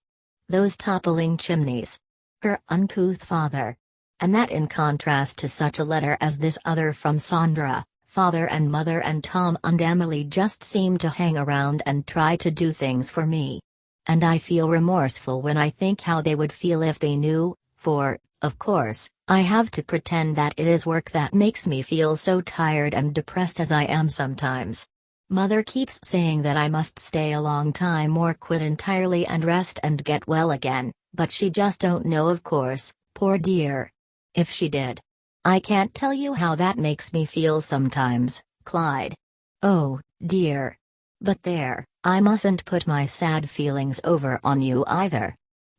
Those toppling chimneys. Her uncouth father. And that in contrast to such a letter as this other from Sandra, father and mother and Tom and Emily just seem to hang around and try to do things for me. And I feel remorseful when I think how they would feel if they knew, for, of course, I have to pretend that it is work that makes me feel so tired and depressed as I am sometimes. Mother keeps saying that I must stay a long time or quit entirely and rest and get well again, but she just don't know, of course, poor dear. If she did. I can't tell you how that makes me feel sometimes, Clyde. Oh, dear. But there, I mustn't put my sad feelings over on you either.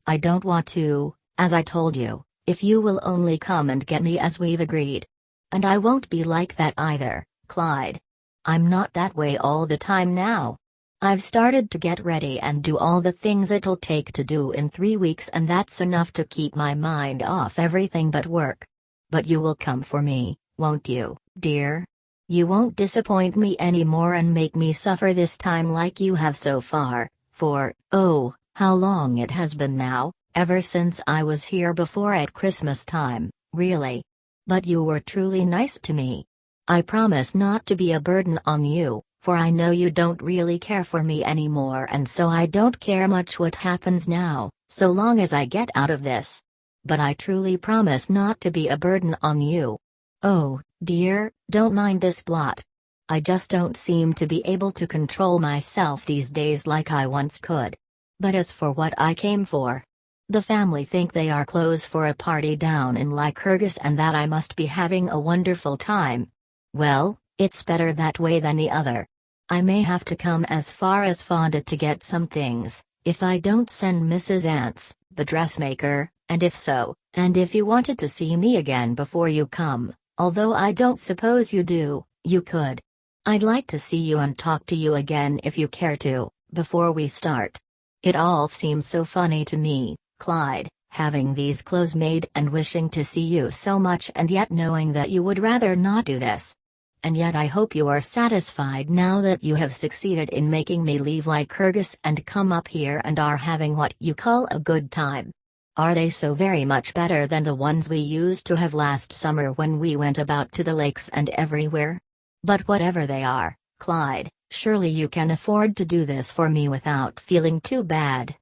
I don't want to, as I told you, if you will only come and get me as we've agreed. And I won't be like that either, Clyde. I'm not that way all the time now. I've started to get ready and do all the things it'll take to do in 3 weeks, and that's enough to keep my mind off everything but work. But you will come for me, won't you, dear? You won't disappoint me anymore and make me suffer this time like you have so far, for, oh, how long it has been now, ever since I was here before at Christmas time, really. But you were truly nice to me. I promise not to be a burden on you, for I know you don't really care for me anymore, and so I don't care much what happens now, so long as I get out of this. But I truly promise not to be a burden on you. Oh, dear, don't mind this blot. I just don't seem to be able to control myself these days like I once could. But as for what I came for, the family think they are clothes for a party down in Lycurgus and that I must be having a wonderful time. Well, it's better that way than the other. I may have to come as far as Fonda to get some things, if I don't send Mrs. Ants, the dressmaker, and if so, and if you wanted to see me again before you come, although I don't suppose you do, you could. I'd like to see you and talk to you again if you care to, before we start. It all seems so funny to me, Clyde, having these clothes made and wishing to see you so much and yet knowing that you would rather not do this. And yet I hope you are satisfied now that you have succeeded in making me leave Lycurgus and come up here and are having what you call a good time. Are they so very much better than the ones we used to have last summer when we went about to the lakes and everywhere? But whatever they are, Clyde, surely you can afford to do this for me without feeling too bad.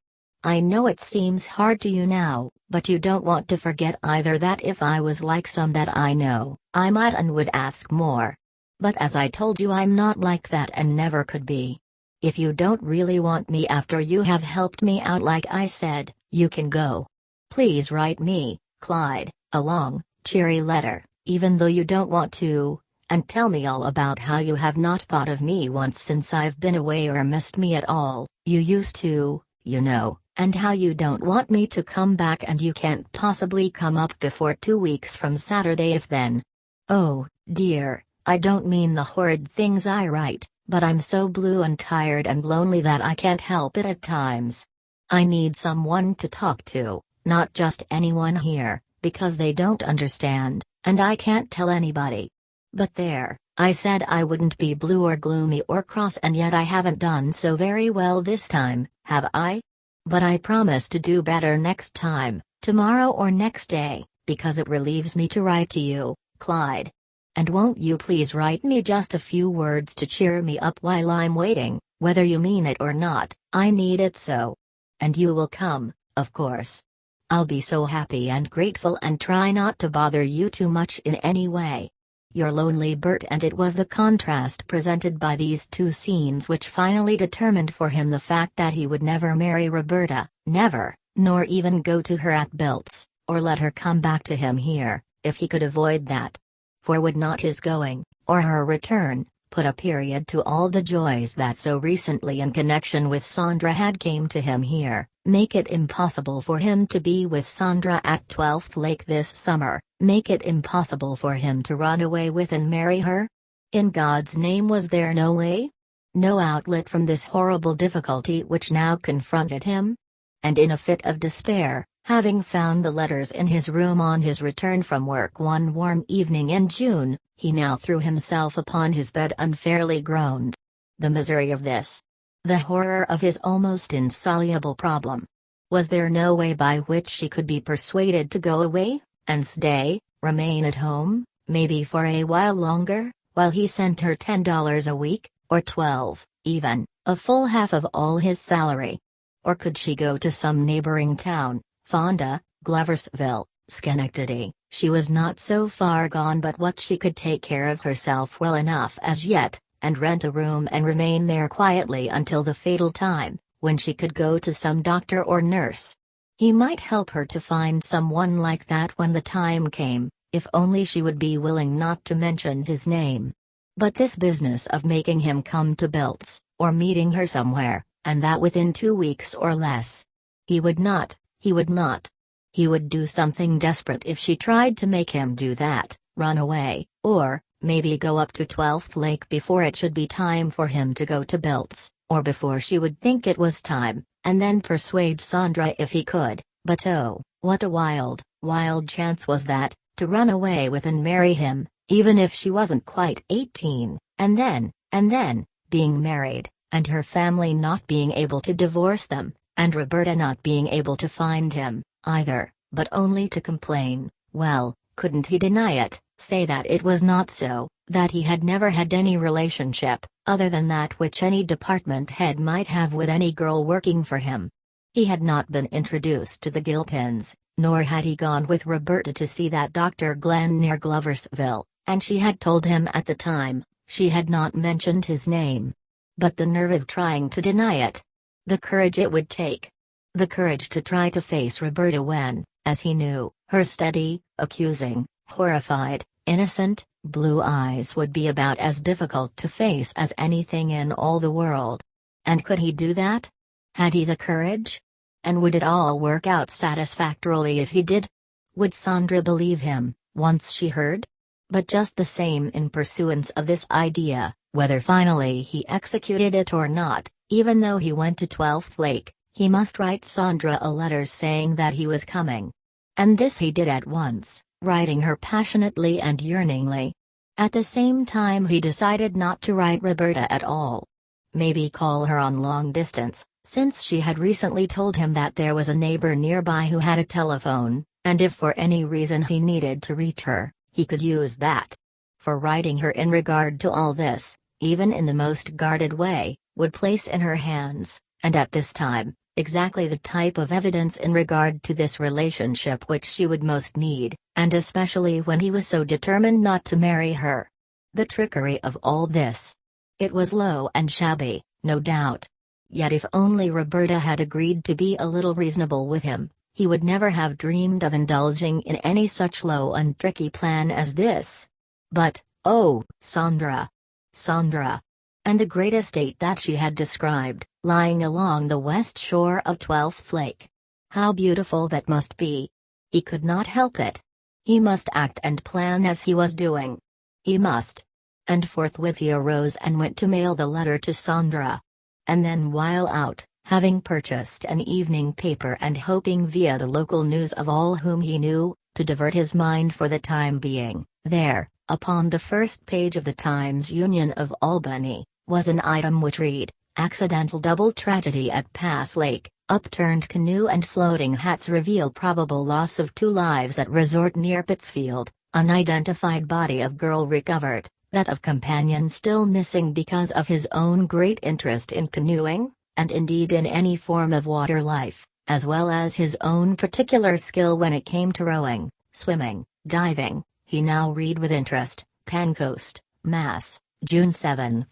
I know it seems hard to you now, but you don't want to forget either that if I was like some that I know, I might and would ask more. But as I told you, I'm not like that and never could be. If you don't really want me after you have helped me out like I said, you can go. Please write me, Clyde, a long, cheery letter, even though you don't want to, and tell me all about how you have not thought of me once since I've been away or missed me at all. You used to, you know, and how you don't want me to come back and you can't possibly come up before 2 weeks from Saturday if then. Oh, dear. I don't mean the horrid things I write, but I'm so blue and tired and lonely that I can't help it at times. I need someone to talk to, not just anyone here, because they don't understand, and I can't tell anybody. But there, I said I wouldn't be blue or gloomy or cross, and yet I haven't done so very well this time, have I? But I promise to do better next time, tomorrow or next day, because it relieves me to write to you, Clyde. And won't you please write me just a few words to cheer me up while I'm waiting, whether you mean it or not, I need it so. And you will come, of course. I'll be so happy and grateful and try not to bother you too much in any way. Your lonely Bert. And it was the contrast presented by these two scenes which finally determined for him the fact that he would never marry Roberta, never, nor even go to her at Bilt's, or let her come back to him here, if he could avoid that. For would not his going, or her return, put a period to all the joys that so recently in connection with Sandra had came to him here, make it impossible for him to be with Sandra at 12th Lake this summer, make it impossible for him to run away with and marry her? In God's name, was there no way? No outlet from this horrible difficulty which now confronted him? And in a fit of despair, having found the letters in his room on his return from work one warm evening in June, he now threw himself upon his bed and fairly groaned. The misery of this! The horror of his almost insoluble problem! Was there no way by which she could be persuaded to go away, and stay, remain at home, maybe for a while longer, while he sent her $10 a week, or 12, even, a full half of all his salary? Or could she go to some neighboring town, Fonda, Gloversville, Schenectady? She was not so far gone but what she could take care of herself well enough as yet, and rent a room and remain there quietly until the fatal time, when she could go to some doctor or nurse. He might help her to find someone like that when the time came, if only she would be willing not to mention his name. But this business of making him come to Bilt's, or meeting her somewhere, and that within 2 weeks or less. He would not. He would do something desperate if she tried to make him do that, run away, or, maybe go up to 12th Lake before it should be time for him to go to Bilt's, or before she would think it was time, and then persuade Sandra if he could. But oh, what a wild, wild chance was that, to run away with and marry him, even if she wasn't quite 18, and then, being married, and her family not being able to divorce them, and Roberta not being able to find him, either, but only to complain. Well, couldn't he deny it, say that it was not so, that he had never had any relationship, other than that which any department head might have with any girl working for him? He had not been introduced to the Gilpins, nor had he gone with Roberta to see that Dr. Glenn near Gloversville, and she had told him at the time, she had not mentioned his name. But the nerve of trying to deny it! The courage it would take! The courage to try to face Roberta when, as he knew, her steady, accusing, horrified, innocent, blue eyes would be about as difficult to face as anything in all the world. And could he do that? Had he the courage? And would it all work out satisfactorily if he did? Would Sandra believe him, once she heard? But just the same, in pursuance of this idea, whether finally he executed it or not, even though he went to 12th Lake, he must write Sandra a letter saying that he was coming. And this he did at once, writing her passionately and yearningly. At the same time he decided not to write Roberta at all. Maybe call her on long distance, since she had recently told him that there was a neighbor nearby who had a telephone, and if for any reason he needed to reach her, he could use that. For writing her in regard to all this, even in the most guarded way, would place in her hands, and at this time, exactly the type of evidence in regard to this relationship which she would most need, and especially when he was so determined not to marry her. The trickery of all this! It was low and shabby, no doubt. Yet if only Roberta had agreed to be a little reasonable with him, he would never have dreamed of indulging in any such low and tricky plan as this. But, oh, Sandra! Sandra! And the great estate that she had described, lying along the west shore of 12th Lake. How beautiful that must be! He could not help it. He must act and plan as he was doing. He must. And forthwith he arose and went to mail the letter to Sandra. And then while out, having purchased an evening paper and hoping via the local news of all whom he knew, to divert his mind for the time being, there, upon the first page of the Times-Union of Albany, was an item which read, "Accidental double tragedy at Pass Lake, upturned canoe and floating hats reveal probable loss of 2 lives at resort near Pittsfield, unidentified body of girl recovered, that of companion still missing because of his own great interest in canoeing, and indeed in any form of water life, as well as his own particular skill when it came to rowing, swimming, diving, he now read with interest, Pencoast, Mass, June 7.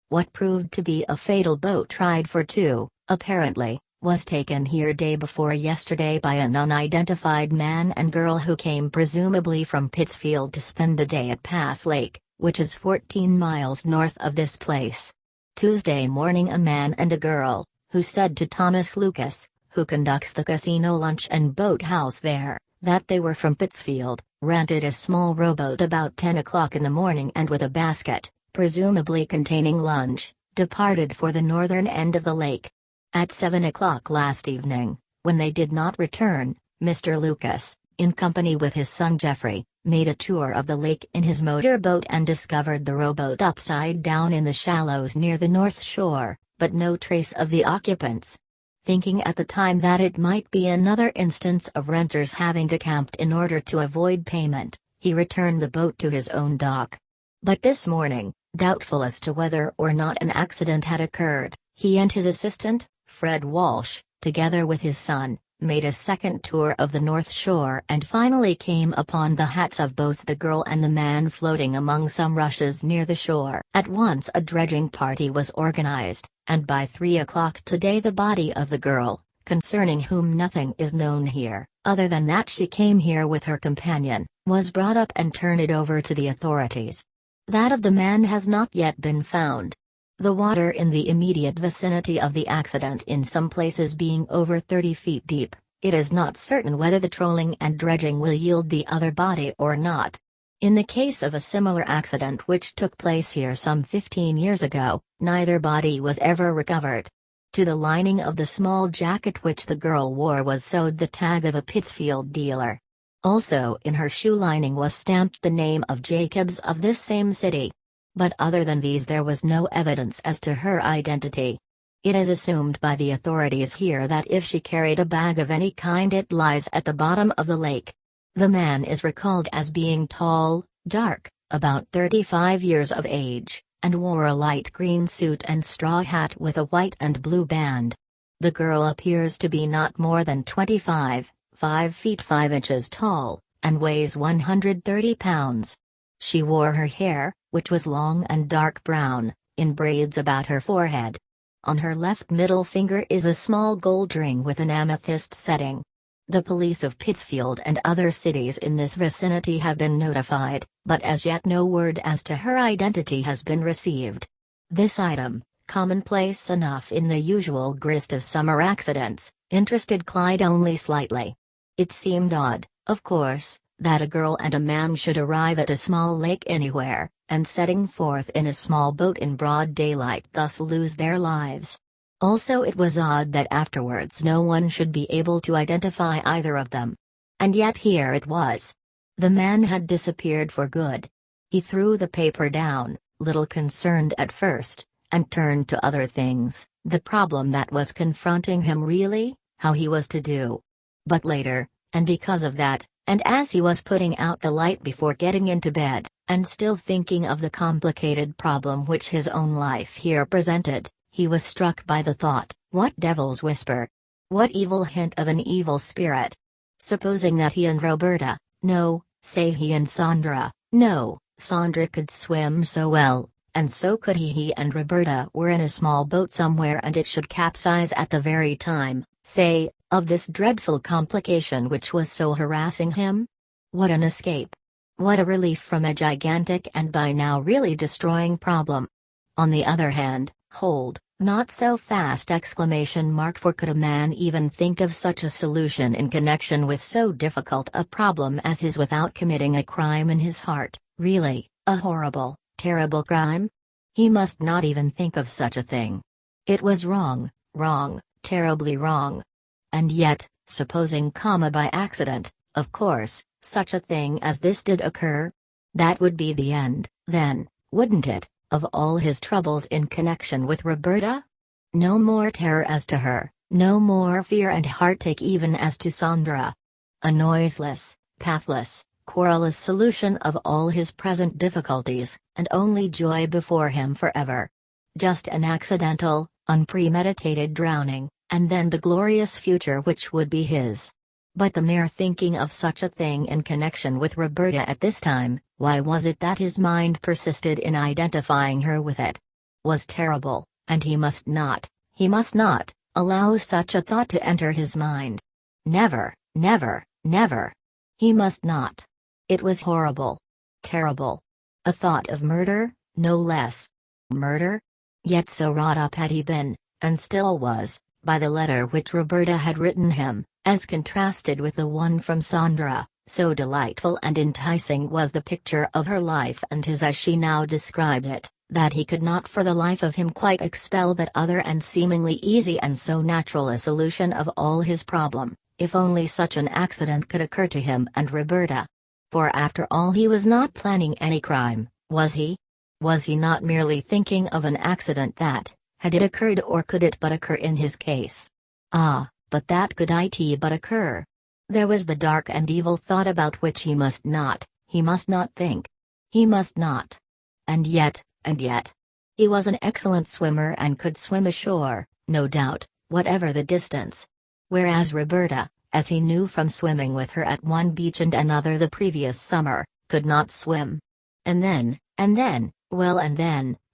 What proved to be a fatal boat tried for 2, apparently, was taken here day before yesterday by an unidentified man and girl who came presumably from Pittsfield to spend the day at Pass Lake, which is 14 miles north of this place. Tuesday morning, a man and a girl, who said to Thomas Lucas, who conducts the casino lunch and boathouse there, that they were from Pittsfield, rented a small rowboat about 10 o'clock in the morning and with a basket, presumably containing lunch, departed for the northern end of the lake. At 7 o'clock last evening, when they did not return, Mr. Lucas, in company with his son Jeffrey, made a tour of the lake in his motorboat and discovered the rowboat upside down in the shallows near the north shore, but no trace of the occupants. Thinking at the time that it might be another instance of renters having decamped in order to avoid payment, he returned the boat to his own dock. But this morning, doubtful as to whether or not an accident had occurred, he and his assistant, Fred Walsh, together with his son, made a second tour of the North Shore and finally came upon the hats of both the girl and the man floating among some rushes near the shore. At once a dredging party was organized, and by 3 o'clock today the body of the girl, concerning whom nothing is known here, other than that she came here with her companion, was brought up and turned over to the authorities. That of the man has not yet been found. The water in the immediate vicinity of the accident in some places being over 30 feet deep, it is not certain whether the trolling and dredging will yield the other body or not. In the case of a similar accident which took place here some 15 years ago, neither body was ever recovered. To the lining of the small jacket which the girl wore was sewed the tag of a Pittsfield dealer. Also in her shoe lining was stamped the name of Jacobs of this same city. But other than these there was no evidence as to her identity. It is assumed by the authorities here that if she carried a bag of any kind it lies at the bottom of the lake. The man is recalled as being tall, dark, about 35 years of age, and wore a light green suit and straw hat with a white and blue band. The girl appears to be not more than 25, 5 feet 5 inches tall, and weighs 130 pounds. She wore her hair, which was long and dark brown, in braids about her forehead. On her left middle finger is a small gold ring with an amethyst setting. The police of Pittsfield and other cities in this vicinity have been notified, but as yet no word as to her identity has been received. This item, commonplace enough in the usual grist of summer accidents, interested Clyde only slightly. It seemed odd, of course, that a girl and a man should arrive at a small lake anywhere, and setting forth in a small boat in broad daylight thus lose their lives. Also it was odd that afterwards no one should be able to identify either of them. And yet here it was. The man had disappeared for good. He threw the paper down, little concerned at first, and turned to other things, the problem that was confronting him really, how he was to do. But later, and because of that, and as he was putting out the light before getting into bed, and still thinking of the complicated problem which his own life here presented, he was struck by the thought, what devil's whisper? What evil hint of an evil spirit? Supposing that he and Roberta, no, say he and Sandra, no, Sandra could swim so well, and so could he and Roberta were in a small boat somewhere and it should capsize at the very time, say, of this dreadful complication which was so harassing him? What an escape! What a relief from a gigantic and by now really destroying problem! On the other hand, hold, not so fast! For could a man even think of such a solution in connection with so difficult a problem as his without committing a crime in his heart, really, a horrible, terrible crime? He must not even think of such a thing. It was wrong, terribly wrong. And yet, supposing by accident, of course, such a thing as this did occur? That would be the end, then, wouldn't it, of all his troubles in connection with Roberta? No more terror as to her, no more fear and heartache even as to Sandra. A noiseless, pathless, querulous solution of all his present difficulties, and only joy before him forever. Just an accidental, unpremeditated drowning, and then the glorious future which would be his. But the mere thinking of such a thing in connection with Roberta at this time, why was it that his mind persisted in identifying her with it? Was terrible, and he must not, allow such a thought to enter his mind. Never, never, never. He must not. It was horrible. Terrible. A thought of murder, no less. Murder? Yet so wrought up had he been, and still was, by the letter which Roberta had written him, as contrasted with the one from Sandra, so delightful and enticing was the picture of her life and his as she now described it, that he could not for the life of him quite expel that other and seemingly easy and so natural a solution of all his problem, if only such an accident could occur to him and Roberta. For after all he was not planning any crime, was he? Was he not merely thinking of an accident that, had it occurred or could it but occur in his case? Ah, but that could it but occur. There was the dark and evil thought about which he must not think. He must not. And yet, he was an excellent swimmer and could swim ashore, no doubt, whatever the distance. Whereas Roberta, as he knew from swimming with her at one beach and another the previous summer, could not swim. And then,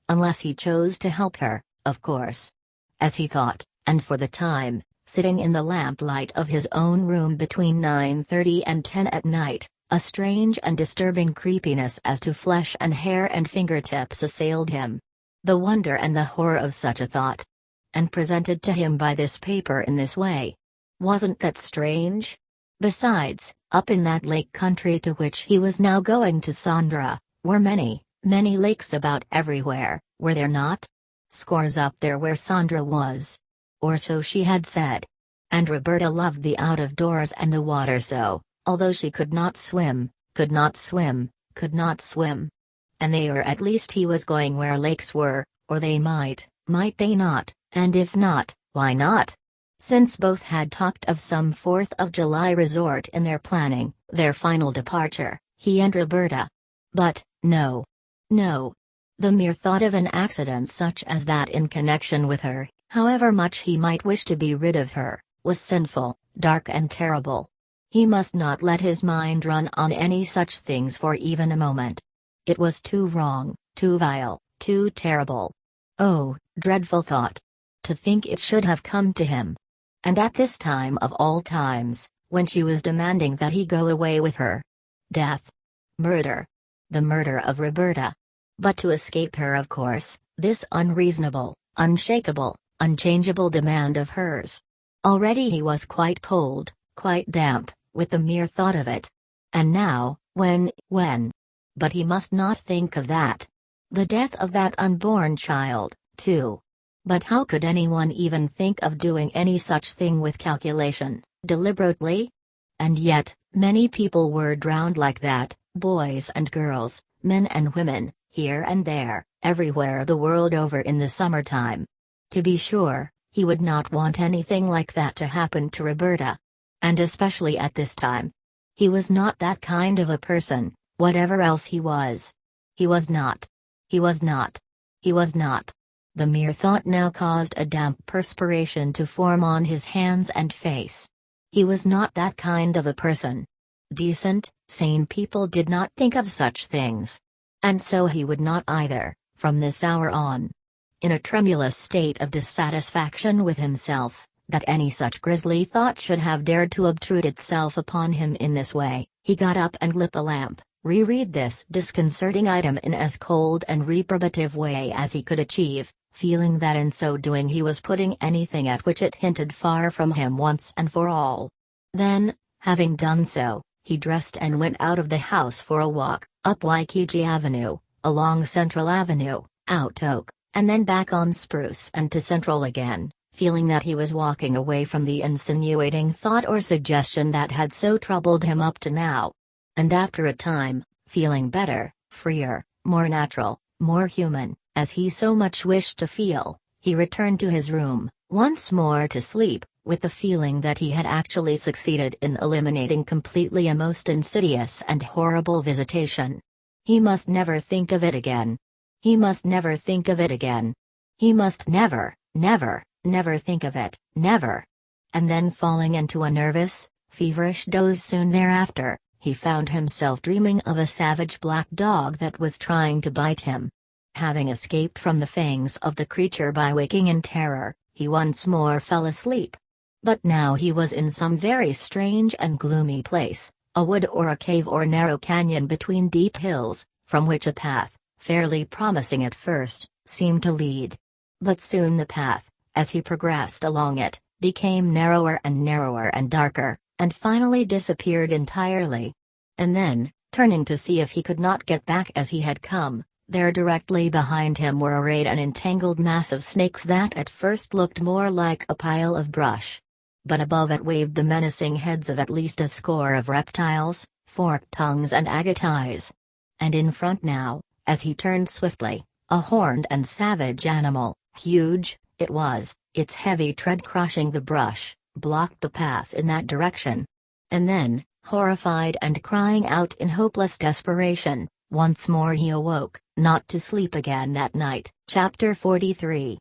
unless he chose to help her, of course. As he thought, and for the time, sitting in the lamplight of his own room between 9:30 and 10 at night, a strange and disturbing creepiness as to flesh and hair and fingertips assailed him. The wonder and the horror of such a thought. And presented to him by this paper in this way. Wasn't that strange? Besides, up in that lake country to which he was now going to Sandra, were many lakes about everywhere, were there not? Scores up there where Sandra was. Or so she had said. And Roberta loved the out-of-doors and the water so, although she could not swim. And they or at least he was going where lakes were, or they might they not, and if not, why not? Since both had talked of some 4th of July resort in their planning, their final departure, he and Roberta. But, no. The mere thought of an accident such as that in connection with her, however much he might wish to be rid of her, was sinful, dark and terrible. He must not let his mind run on any such things for even a moment. It was too wrong, too vile, too terrible. Oh, dreadful thought! To think it should have come to him. And at this time of all times, when she was demanding that he go away with her. Death. Murder. The murder of Roberta. But to escape her, of course, this unreasonable, unshakable, unchangeable demand of hers. Already he was quite cold, quite damp, with the mere thought of it. And now, when? But he must not think of that. The death of that unborn child, too. But how could anyone even think of doing any such thing with calculation, deliberately? And yet, many people were drowned like that, boys and girls, men and women, here and there, everywhere the world over in the summertime. To be sure, he would not want anything like that to happen to Roberta. And especially at this time. He was not that kind of a person, whatever else he was. He was not. The mere thought now caused a damp perspiration to form on his hands and face. He was not that kind of a person. Decent, sane people did not think of such things. And so he would not either, from this hour on. In a tremulous state of dissatisfaction with himself, that any such grisly thought should have dared to obtrude itself upon him in this way, he got up and lit the lamp, reread this disconcerting item in as cold and reprobative way as he could achieve, feeling that in so doing he was putting anything at which it hinted far from him once and for all. Then, having done so, he dressed and went out of the house for a walk, up Waikiki Avenue, along Central Avenue, out Oak, and then back on Spruce and to Central again, feeling that he was walking away from the insinuating thought or suggestion that had so troubled him up to now. And after a time, feeling better, freer, more natural, more human, as he so much wished to feel, he returned to his room, once more to sleep, with the feeling that he had actually succeeded in eliminating completely a most insidious and horrible visitation. He must never think of it again. He must never think of it again. He must never think of it, never. And then falling into a nervous, feverish doze soon thereafter, he found himself dreaming of a savage black dog that was trying to bite him. Having escaped from the fangs of the creature by waking in terror, he once more fell asleep. But now he was in some very strange and gloomy place, a wood or a cave or narrow canyon between deep hills, from which a path, fairly promising at first, seemed to lead. But soon the path, as he progressed along it, became narrower and darker, and finally disappeared entirely. And then, turning to see if he could not get back as he had come, there directly behind him were arrayed an entangled mass of snakes that at first looked more like a pile of brush. But above it waved the menacing heads of at least a score of reptiles, forked tongues and agate eyes. And in front now, as he turned swiftly, a horned and savage animal, huge, it was, its heavy tread crushing the brush, blocked the path in that direction. And then, horrified and crying out in hopeless desperation, once more he awoke, not to sleep again that night. Chapter 43.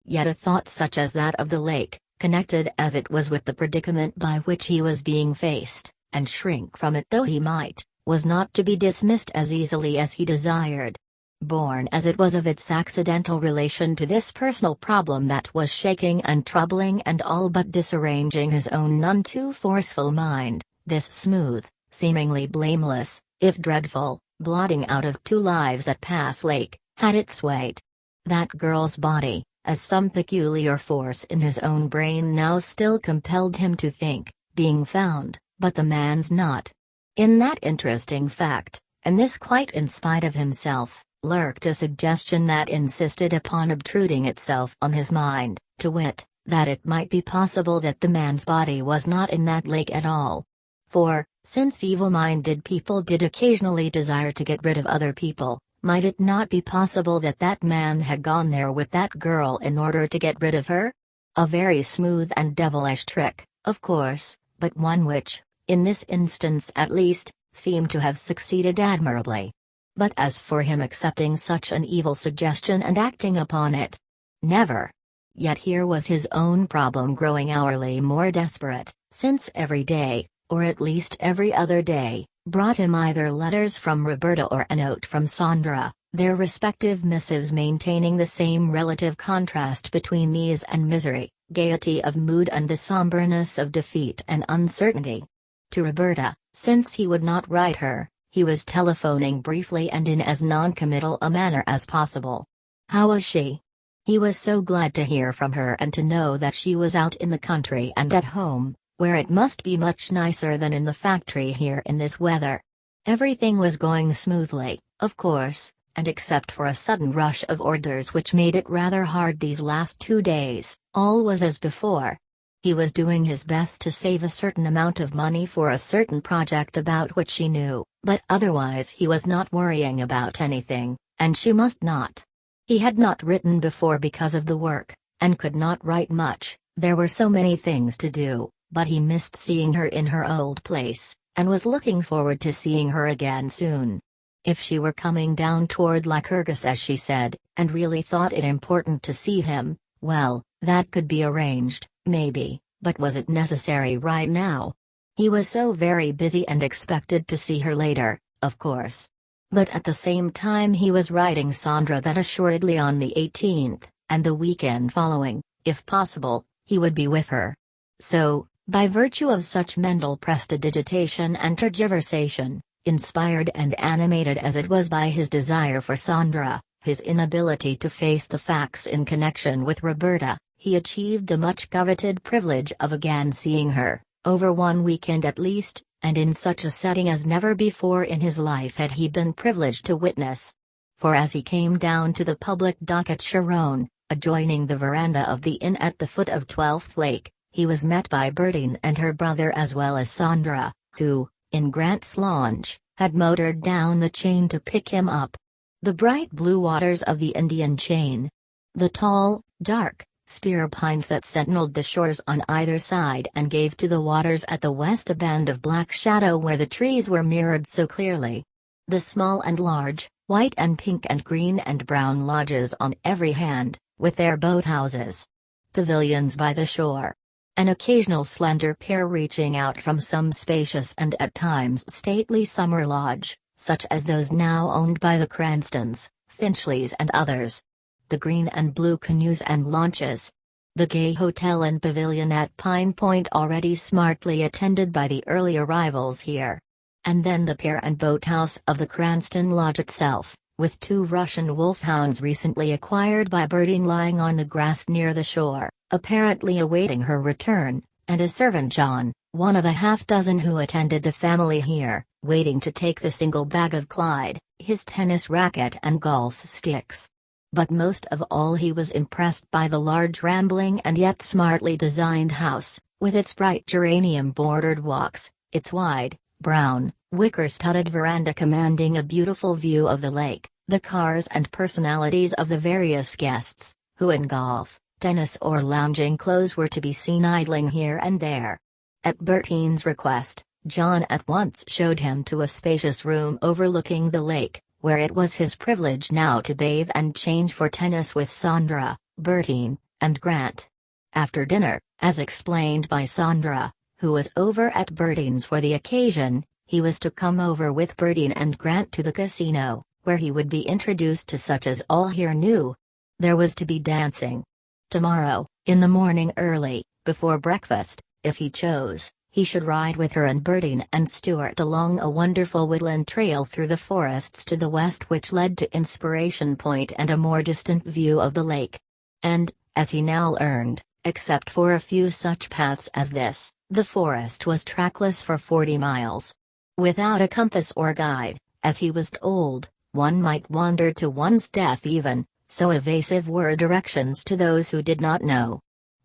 Yet a thought such as that of the lake, connected as it was with the predicament by which he was being faced, and shrink from it though he might, was not to be dismissed as easily as he desired. Born as it was of its accidental relation to this personal problem that was shaking and troubling and all but disarranging his own none too forceful mind, this smooth, seemingly blameless, if dreadful, blotting out of 2 lives at Pass Lake, had its weight. That girl's body, as some peculiar force in his own brain now still compelled him to think, being found, but the man's not. In that interesting fact, and this quite in spite of himself, lurked a suggestion that insisted upon obtruding itself on his mind, to wit, that it might be possible that the man's body was not in that lake at all. For, since evil-minded people did occasionally desire to get rid of other people, might it not be possible that that man had gone there with that girl in order to get rid of her? A very smooth and devilish trick, of course, but one which, in this instance at least, seemed to have succeeded admirably. But as for him accepting such an evil suggestion and acting upon it, never. Yet here was his own problem growing hourly more desperate, since every day, or at least every other day, brought him either letters from Roberta or a note from Sandra, their respective missives maintaining the same relative contrast between ease and misery, gaiety of mood and the somberness of defeat and uncertainty. To Roberta, since he would not write her, he was telephoning briefly and in as non-committal a manner as possible. How was she? He was so glad to hear from her and to know that she was out in the country and at home, where it must be much nicer than in the factory here in this weather. Everything was going smoothly, of course, and except for a sudden rush of orders which made it rather hard these last 2 days, all was as before. He was doing his best to save a certain amount of money for a certain project about which she knew, but otherwise he was not worrying about anything, and she must not. He had not written before because of the work, and could not write much, there were so many things to do, but he missed seeing her in her old place, and was looking forward to seeing her again soon. If she were coming down toward Lycurgus as she said, and really thought it important to see him, well, that could be arranged, maybe, but was it necessary right now? He was so very busy and expected to see her later, of course. But at the same time he was writing Sandra that assuredly on the 18th, and the weekend following, if possible, he would be with her. So, by virtue of such mental prestidigitation and tergiversation, inspired and animated as it was by his desire for Sandra, his inability to face the facts in connection with Roberta, he achieved the much coveted privilege of again seeing her, over 1 weekend at least, and in such a setting as never before in his life had he been privileged to witness. For as he came down to the public dock at Sharon, adjoining the veranda of the inn at the foot of 12th Lake, he was met by Bertine and her brother as well as Sandra, who, in Grant's launch, had motored down the chain to pick him up. The bright blue waters of the Indian chain. The tall, dark, spear pines that sentineled the shores on either side and gave to the waters at the west a band of black shadow where the trees were mirrored so clearly. The small and large, white and pink and green and brown lodges on every hand, with their boathouses. Pavilions by the shore. An occasional slender pier reaching out from some spacious and at times stately summer lodge, such as those now owned by the Cranstons, Finchleys and others. The green and blue canoes and launches. The gay hotel and pavilion at Pine Point already smartly attended by the early arrivals here. And then the pier and boathouse of the Cranston Lodge itself, with 2 Russian wolfhounds recently acquired by Bertine lying on the grass near the shore, apparently awaiting her return, and a servant John, one of a half-dozen who attended the family here, waiting to take the single bag of Clyde, his tennis racket and golf sticks. But most of all he was impressed by the large rambling and yet smartly designed house, with its bright geranium-bordered walks, its wide, brown, wicker-studded veranda commanding a beautiful view of the lake, the cars and personalities of the various guests, who in golf, tennis or lounging clothes were to be seen idling here and there. At Bertine's request, John at once showed him to a spacious room overlooking the lake, where it was his privilege now to bathe and change for tennis with Sandra, Bertine, and Grant. After dinner, as explained by Sandra, who was over at Bertine's for the occasion, he was to come over with Bertine and Grant to the casino, where he would be introduced to such as all here knew. There was to be dancing. Tomorrow, in the morning early, before breakfast, if he chose, he should ride with her and Bertine and Stuart along a wonderful woodland trail through the forests to the west which led to Inspiration Point and a more distant view of the lake. And, as he now learned, except for a few such paths as this, the forest was trackless for 40 miles. Without a compass or guide, as he was told, one might wander to one's death even, so evasive were directions to those who did not know.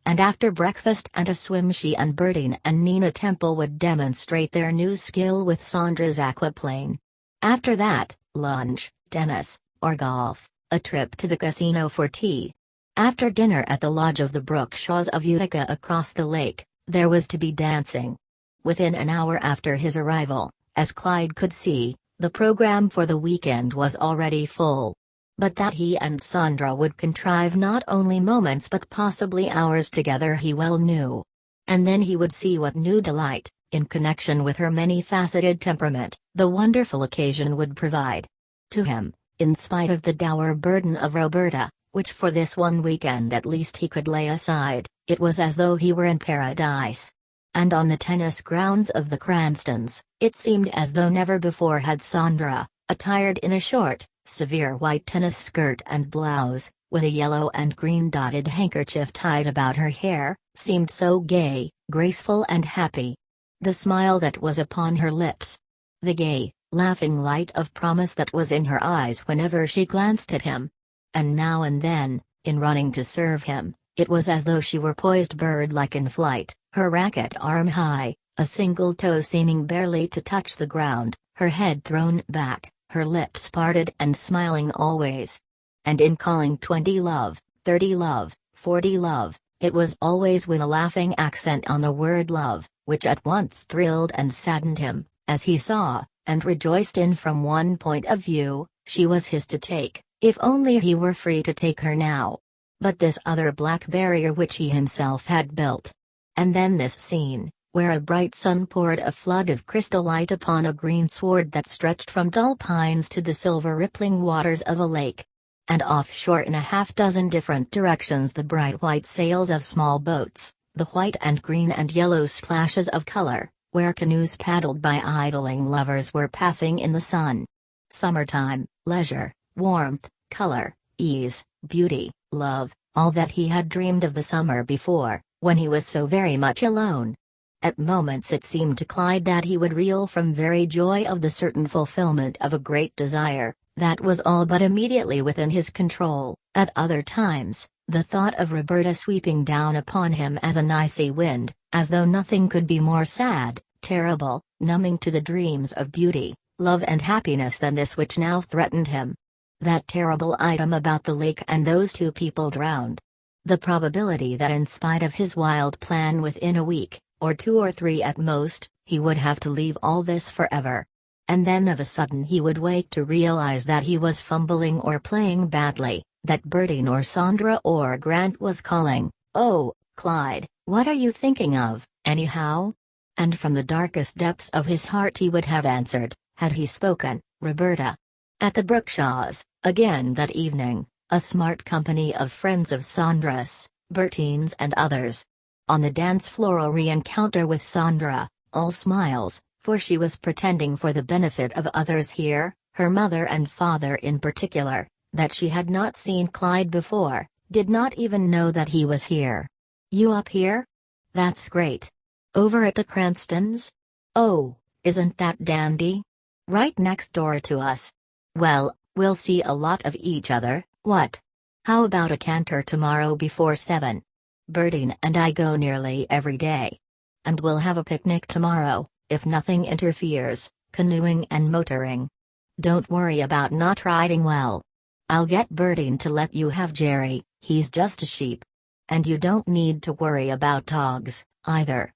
And after breakfast and a swim she and Bertine and Nina Temple would demonstrate their new skill with Sandra's aquaplane. After that, lunch, tennis, or golf, a trip to the casino for tea. After dinner at the lodge of the Brookshaws of Utica across the lake, there was to be dancing. Within an hour after his arrival, as Clyde could see, the program for the weekend was already full. But that he and Sandra would contrive not only moments but possibly hours together he well knew. And then he would see what new delight, in connection with her many-faceted temperament, the wonderful occasion would provide. To him, in spite of the dour burden of Roberta, which for this one weekend at least he could lay aside, it was as though he were in paradise. And on the tennis grounds of the Cranstons, it seemed as though never before had Sandra, attired in a short, severe white tennis skirt and blouse, with a yellow and green dotted handkerchief tied about her hair, seemed so gay, graceful and happy. The smile that was upon her lips, the gay, laughing light of promise that was in her eyes whenever she glanced at him. And now and then, in running to serve him, it was as though she were poised bird-like in flight, her racket arm high, a single toe seeming barely to touch the ground, her head thrown back, her lips parted and smiling always. And in calling 20 love, 30 love, 40 love, it was always with a laughing accent on the word love, which at once thrilled and saddened him, as he saw, and rejoiced in from one point of view, she was his to take, if only he were free to take her now. But this other black barrier which he himself had built. And then this scene, where a bright sun poured a flood of crystal light upon a green sward that stretched from dull pines to the silver rippling waters of a lake. And offshore in a half-dozen different directions the bright white sails of small boats, the white and green and yellow splashes of color, where canoes paddled by idling lovers were passing in the sun. Summertime, leisure, warmth, color, ease, beauty, love, all that he had dreamed of the summer before, when he was so very much alone. At moments it seemed to Clyde that he would reel from very joy of the certain fulfillment of a great desire, that was all but immediately within his control. At other times, the thought of Roberta sweeping down upon him as an icy wind, as though nothing could be more sad, terrible, numbing to the dreams of beauty, love and happiness than this which now threatened him. That terrible item about the lake and those 2 people drowned. The probability that in spite of his wild plan within a week, or 2 or 3 at most, he would have to leave all this forever. And then of a sudden he would wake to realize that he was fumbling or playing badly, that Bertine or Sandra or Grant was calling, "Oh, Clyde, what are you thinking of, anyhow?" And from the darkest depths of his heart he would have answered, had he spoken, Roberta. At the Brookshaws, again that evening, a smart company of friends of Sandra's, Bertine's and others. On the dance floor a re-encounter with Sandra, all smiles, For she was pretending for the benefit of others here, her mother and father in particular, that she had not seen Clyde before, did not even know that he was here. "You up here? That's great. Over at the Cranstons? Oh, isn't that dandy? Right next door to us. Well, we'll see a lot of each other, what? How about a canter tomorrow before 7? Bertine and I go nearly every day. And we'll have a picnic tomorrow, if nothing interferes, canoeing and motoring. Don't worry about not riding well. I'll get Bertine to let you have Jerry, he's just a sheep. And you don't need to worry about dogs, either.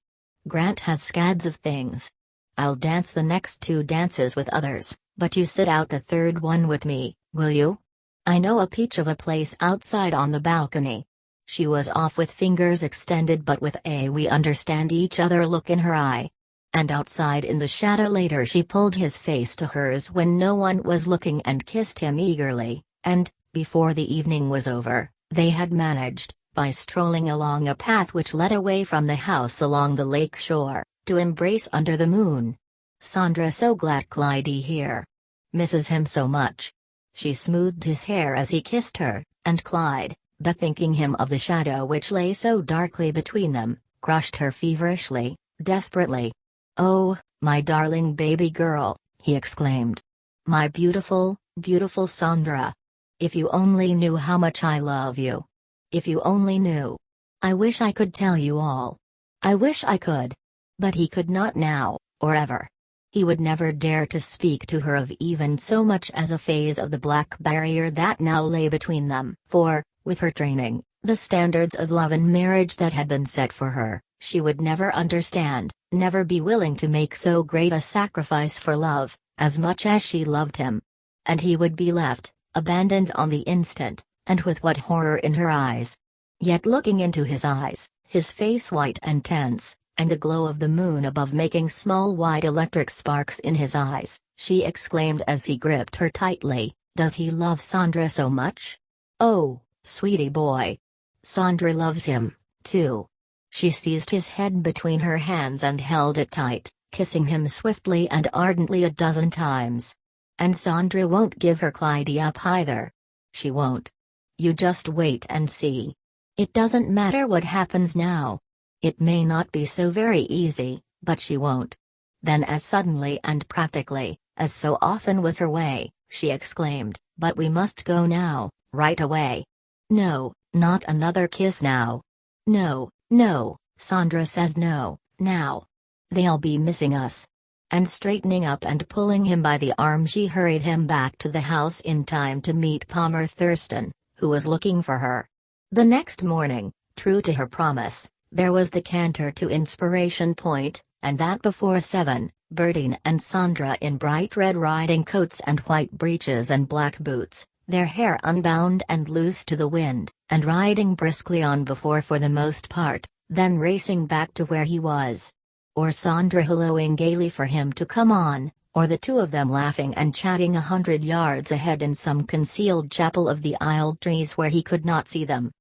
Grant has scads of things. I'll dance the next 2 dances with others, but you sit out the 3rd one with me, will you? I know a peach of a place outside on the balcony." She was off with fingers extended but with a "we understand each other" look in her eye. And outside in the shadow later she pulled his face to hers when no one was looking and kissed him eagerly, and, before the evening was over, they had managed, by strolling along a path which led away from the house along the lake shore, to embrace under the moon. "Sandra, so glad Clydie here. Misses him so much." She smoothed his hair as he kissed her, and Clyde, bethinking him of the shadow which lay so darkly between them, crushed her feverishly, desperately. "Oh, my darling baby girl," he exclaimed. "My beautiful, beautiful Sandra. If you only knew how much I love you. If you only knew. I wish I could tell you all. I wish I could." But he could not now, or ever. He would never dare to speak to her of even so much as a phase of the black barrier that now lay between them. For, with her training, the standards of love and marriage that had been set for her, she would never understand, never be willing to make so great a sacrifice for love, as much as she loved him. And he would be left, abandoned on the instant, and with what horror in her eyes. Yet looking into his eyes, his face white and tense, and the glow of the moon above making small white electric sparks in his eyes, she exclaimed as he gripped her tightly, "Does he love Sandra so much? Oh, sweetie boy. Sandra loves him, too." She seized his head between her hands and held it tight, kissing him swiftly and ardently a dozen times. "And Sandra won't give her Clydie up either. She won't. You just wait and see. It doesn't matter what happens now. It may not be so very easy, but she won't." Then as suddenly and practically, as so often was her way, she exclaimed, "But we must go now, right away. No, not another kiss now. No, no, Sandra says no, now. They'll be missing us." And straightening up and pulling him by the arm she hurried him back to the house in time to meet Palmer Thurston, who was looking for her. The next morning, true to her promise, there was the canter to Inspiration Point, and that before 7, Bertine and Sandra in bright red riding coats and white breeches and black boots, their hair unbound and loose to the wind, and riding briskly on before for the most part, then racing back to where he was. Or Sandra hallooing gaily for him to come on, or the 2 of them laughing and chatting 100 yards ahead in some concealed chapel of the aisled trees where he could not see them.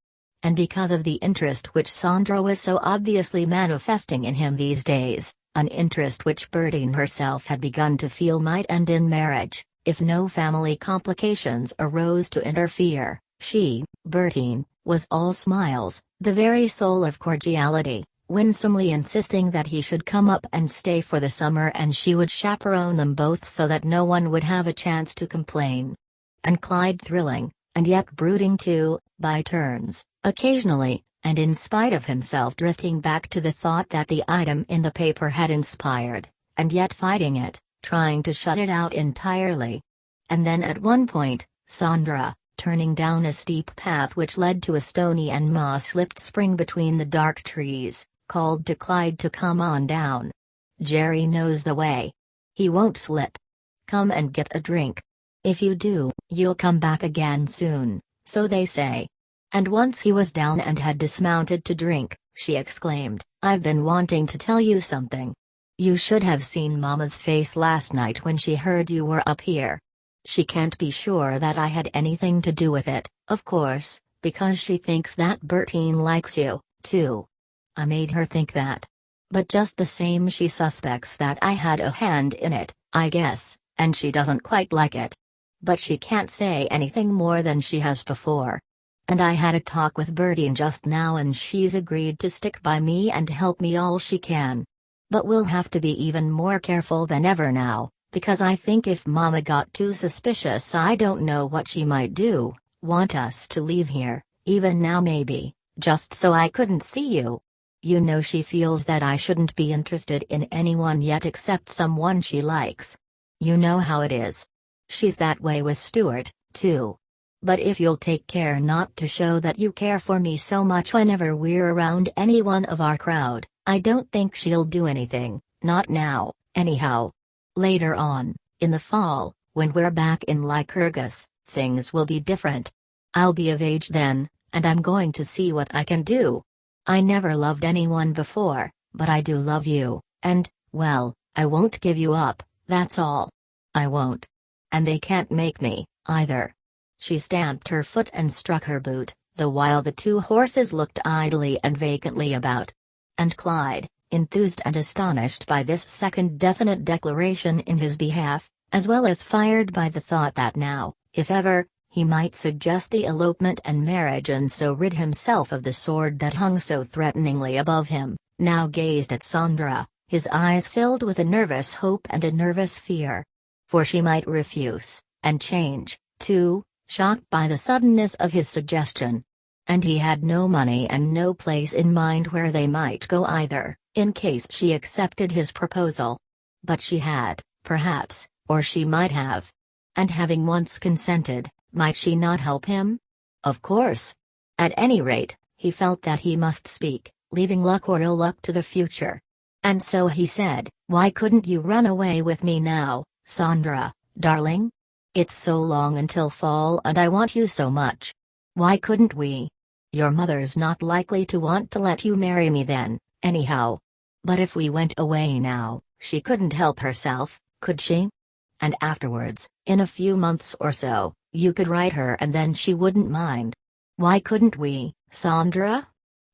And because of the interest which Sandra was so obviously manifesting in him these days, an interest which Bertine herself had begun to feel might end in marriage, if no family complications arose to interfere, she, Bertine, was all smiles, the very soul of cordiality, winsomely insisting that he should come up and stay for the summer and she would chaperone them both so that no one would have a chance to complain. And Clyde thrilling, and yet brooding too, by turns, occasionally, and in spite of himself drifting back to the thought that the item in the paper had inspired, and yet fighting it, trying to shut it out entirely. And then at one point, Sandra, turning down a steep path which led to a stony and moss-lipped spring between the dark trees, called to Clyde to come on down. "Jerry knows the way. He won't slip. Come and get a drink. If you do, you'll come back again soon, so they say." And once he was down and had dismounted to drink, she exclaimed, "I've been wanting to tell you something. You should have seen Mama's face last night when she heard you were up here. She can't be sure that I had anything to do with it, of course, because she thinks that Bertine likes you, too. I made her think that. But just the same she suspects that I had a hand in it, I guess, and she doesn't quite like it. But she can't say anything more than she has before. And I had a talk with Bertine just now and she's agreed to stick by me and help me all she can. But we'll have to be even more careful than ever now, because I think if Mama got too suspicious I don't know what she might do, want us to leave here, even now maybe, just so I couldn't see you. You know she feels that I shouldn't be interested in anyone yet except someone she likes. You know how it is. She's that way with Stuart, too. But if you'll take care not to show that you care for me so much whenever we're around anyone of our crowd, I don't think she'll do anything, not now, anyhow. Later on, in the fall, when we're back in Lycurgus, things will be different. I'll be of age then, and I'm going to see what I can do. I never loved anyone before, but I do love you, and, well, I won't give you up, that's all. I won't. And they can't make me, either. She stamped her foot and struck her boot, the while the two horses looked idly and vacantly about. And Clyde, enthused and astonished by this second definite declaration in his behalf, as well as fired by the thought that now, if ever, he might suggest the elopement and marriage and so rid himself of the sword that hung so threateningly above him, now gazed at Sandra, his eyes filled with a nervous hope and a nervous fear. For she might refuse, and change, too, shocked by the suddenness of his suggestion. And he had no money and no place in mind where they might go either, in case she accepted his proposal. But she had, perhaps, or she might have. And having once consented, might she not help him? Of course. At any rate, he felt that he must speak, leaving luck or ill luck to the future. And so he said, "Why couldn't you run away with me now, Sandra, darling? It's so long until fall and I want you so much. Why couldn't we? Your mother's not likely to want to let you marry me then, anyhow. But if we went away now, she couldn't help herself, could she? And afterwards, in a few months or so, you could write her and then she wouldn't mind. Why couldn't we, Sandra?"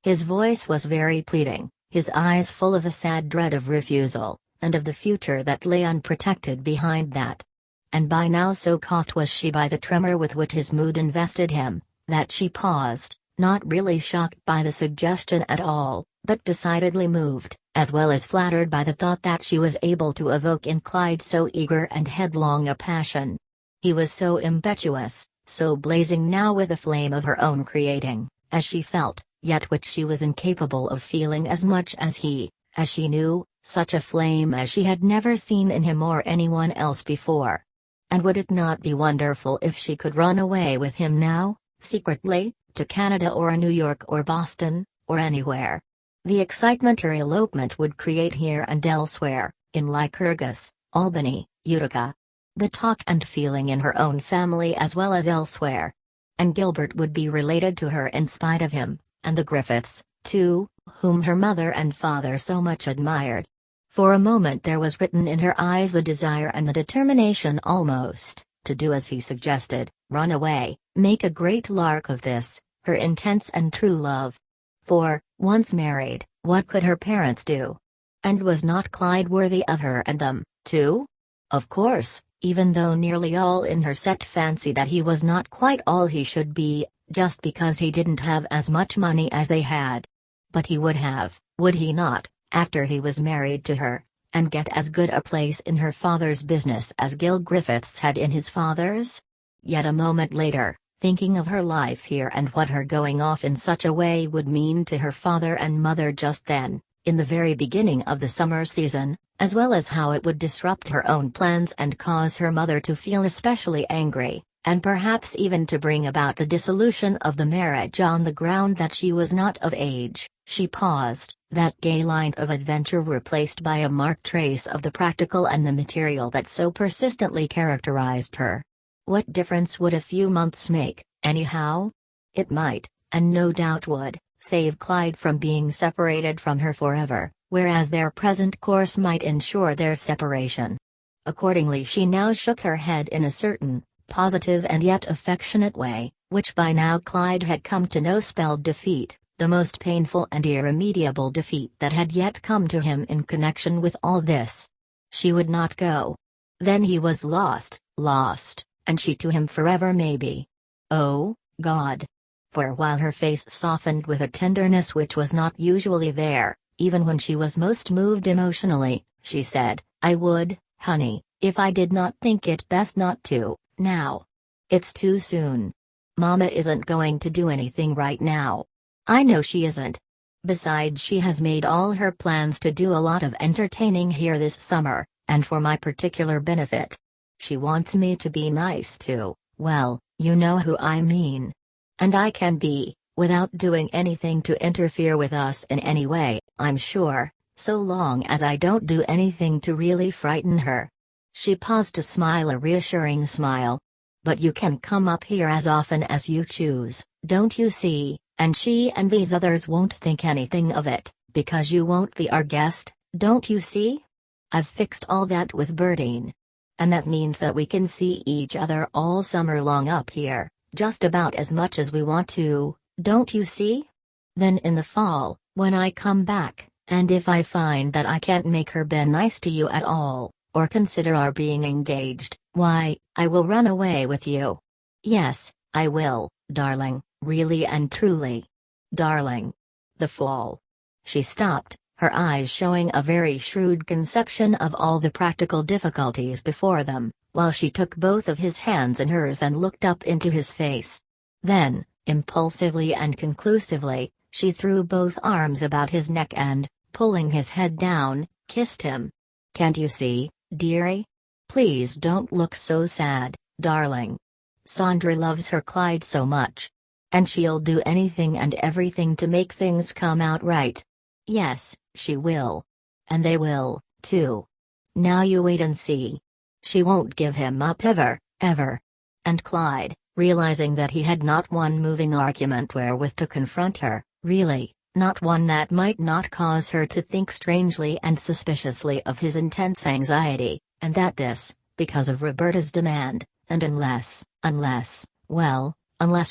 His voice was very pleading, his eyes full of a sad dread of refusal, and of the future that lay unprotected behind that. And by now so caught was she by the tremor with which his mood invested him, that she paused, not really shocked by the suggestion at all, but decidedly moved, as well as flattered by the thought that she was able to evoke in Clyde so eager and headlong a passion. He was so impetuous, so blazing now with a flame of her own creating, as she felt, yet which she was incapable of feeling as much as he, as she knew, such a flame as she had never seen in him or anyone else before. And would it not be wonderful if she could run away with him now, secretly, to Canada or New York or Boston, or anywhere? The excitement her elopement would create here and elsewhere, in Lycurgus, Albany, Utica. The talk and feeling in her own family as well as elsewhere. And Gilbert would be related to her in spite of him, and the Griffiths, too, whom her mother and father so much admired. For a moment there was written in her eyes the desire and the determination almost, to do as he suggested, run away, make a great lark of this, her intense and true love. For, once married, what could her parents do? And was not Clyde worthy of her and them, too? Of course, even though nearly all in her set fancy that he was not quite all he should be, just because he didn't have as much money as they had. But he would have, would he not, after he was married to her, and get as good a place in her father's business as Gil Griffiths had in his father's? Yet a moment later, thinking of her life here and what her going off in such a way would mean to her father and mother just then, in the very beginning of the summer season, as well as how it would disrupt her own plans and cause her mother to feel especially angry, and perhaps even to bring about the dissolution of the marriage on the ground that she was not of age, she paused, that gay line of adventure replaced by a marked trace of the practical and the material that so persistently characterized her. What difference would a few months make, anyhow? It might, and no doubt would, save Clyde from being separated from her forever, whereas their present course might ensure their separation. Accordingly she now shook her head in a certain, positive and yet affectionate way, which by now Clyde had come to know spelled defeat, the most painful and irremediable defeat that had yet come to him in connection with all this. She would not go. Then he was lost, and she to him forever maybe. Oh, God! For while her face softened with a tenderness which was not usually there, even when she was most moved emotionally, she said, "I would, honey, if I did not think it best not to, now. It's too soon. Mama isn't going to do anything right now. I know she isn't. Besides, she has made all her plans to do a lot of entertaining here this summer, and for my particular benefit. She wants me to be nice to, well, you know who I mean. And I can be, without doing anything to interfere with us in any way, I'm sure, so long as I don't do anything to really frighten her." She paused to smile a reassuring smile. "But you can come up here as often as you choose, don't you see, and she and these others won't think anything of it, because you won't be our guest, don't you see? I've fixed all that with Bertine. And that means that we can see each other all summer long up here, just about as much as we want to, don't you see? Then in the fall, when I come back, and if I find that I can't make her be nice to you at all, or consider our being engaged, why, I will run away with you. Yes, I will, darling, really and truly. Darling. The fall." She stopped, her eyes showing a very shrewd conception of all the practical difficulties before them, while she took both of his hands in hers and looked up into his face. Then, impulsively and conclusively, she threw both arms about his neck and, pulling his head down, kissed him. "Can't you see, dearie? Please don't look so sad, darling. Sandra loves her Clyde so much. And she'll do anything and everything to make things come out right. Yes, she will. And they will, too. Now you wait and see. She won't give him up ever, ever." And Clyde, realizing that he had not one moving argument wherewith to confront her, really, not one that might not cause her to think strangely and suspiciously of his intense anxiety, and that this, because of Roberta's demand, and unless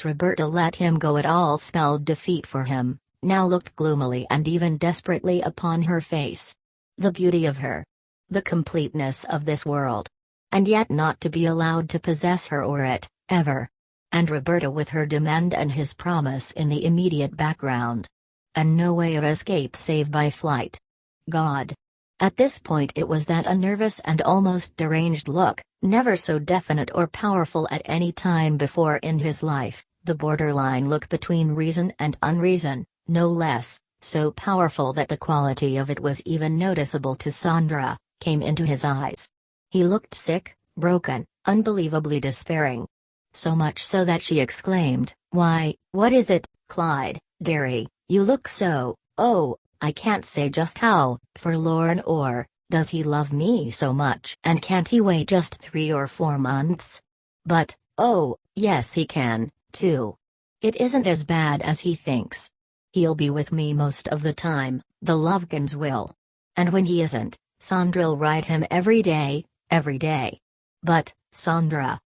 Roberta let him go at all spelled defeat for him, now looked gloomily and even desperately upon her face. The beauty of her. The completeness of this world. And yet not to be allowed to possess her or it, ever. And Roberta with her demand and his promise in the immediate background. And no way of escape save by flight. God. At this point it was that a nervous and almost deranged look, never so definite or powerful at any time before in his life, the borderline look between reason and unreason, no less, so powerful that the quality of it was even noticeable to Sandra, came into his eyes. He looked sick, broken, unbelievably despairing. So much so that she exclaimed, "Why, what is it, Clyde, dearie, you look so, oh, I can't say just how, forlorn or, does he love me so much and can't he wait just 3 or 4 months? But, oh, yes he can, too. It isn't as bad as he thinks. He'll be with me most of the time, the Lovekins will. And when he isn't, Sandra'll ride him every day, every day. But, Sandra,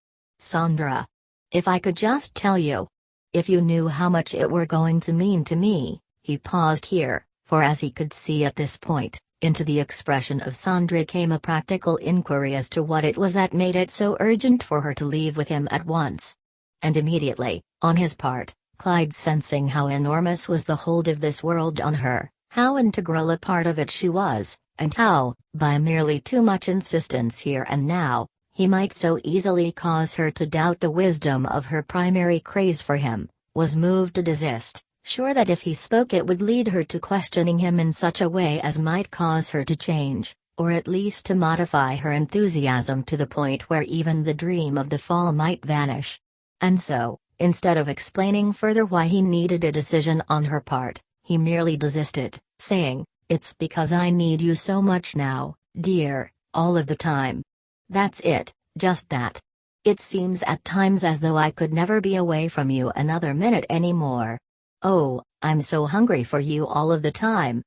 if I could just tell you. If you knew how much it were going to mean to me." He paused here, for as he could see at this point, into the expression of Sandra came a practical inquiry as to what it was that made it so urgent for her to leave with him at once. And immediately, on his part, Clyde sensing how enormous was the hold of this world on her, how integral a part of it she was, and how, by merely too much insistence here and now, he might so easily cause her to doubt the wisdom of her primary craze for him, was moved to desist, sure that if he spoke it would lead her to questioning him in such a way as might cause her to change, or at least to modify her enthusiasm to the point where even the dream of the fall might vanish. And so, instead of explaining further why he needed a decision on her part, he merely desisted, saying, "It's because I need you so much now, dear, all of the time. That's it, just that. It seems at times as though I could never be away from you another minute anymore. Oh, I'm so hungry for you all of the time."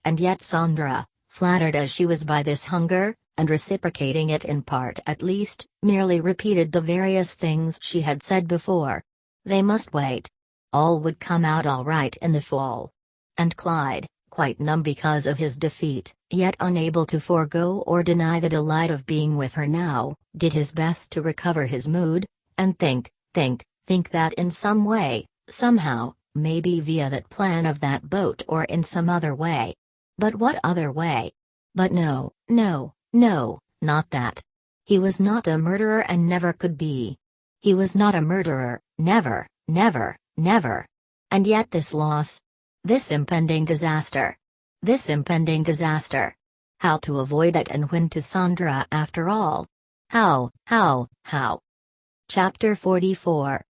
And yet Sandra, flattered as she was by this hunger, and reciprocating it in part at least, merely repeated the various things she had said before. They must wait. all would come out all right in the fall. And Clyde, quite numb because of his defeat, yet unable to forego or deny the delight of being with her now, did his best to recover his mood, and think that in some way, somehow, maybe via that plan of that boat or in some other way. But what other way? But no, not that. He was not a murderer and never could be. He was not a murderer, never. And yet this loss. This impending disaster. How to avoid it and when to Sandra after all? How? Chapter 44.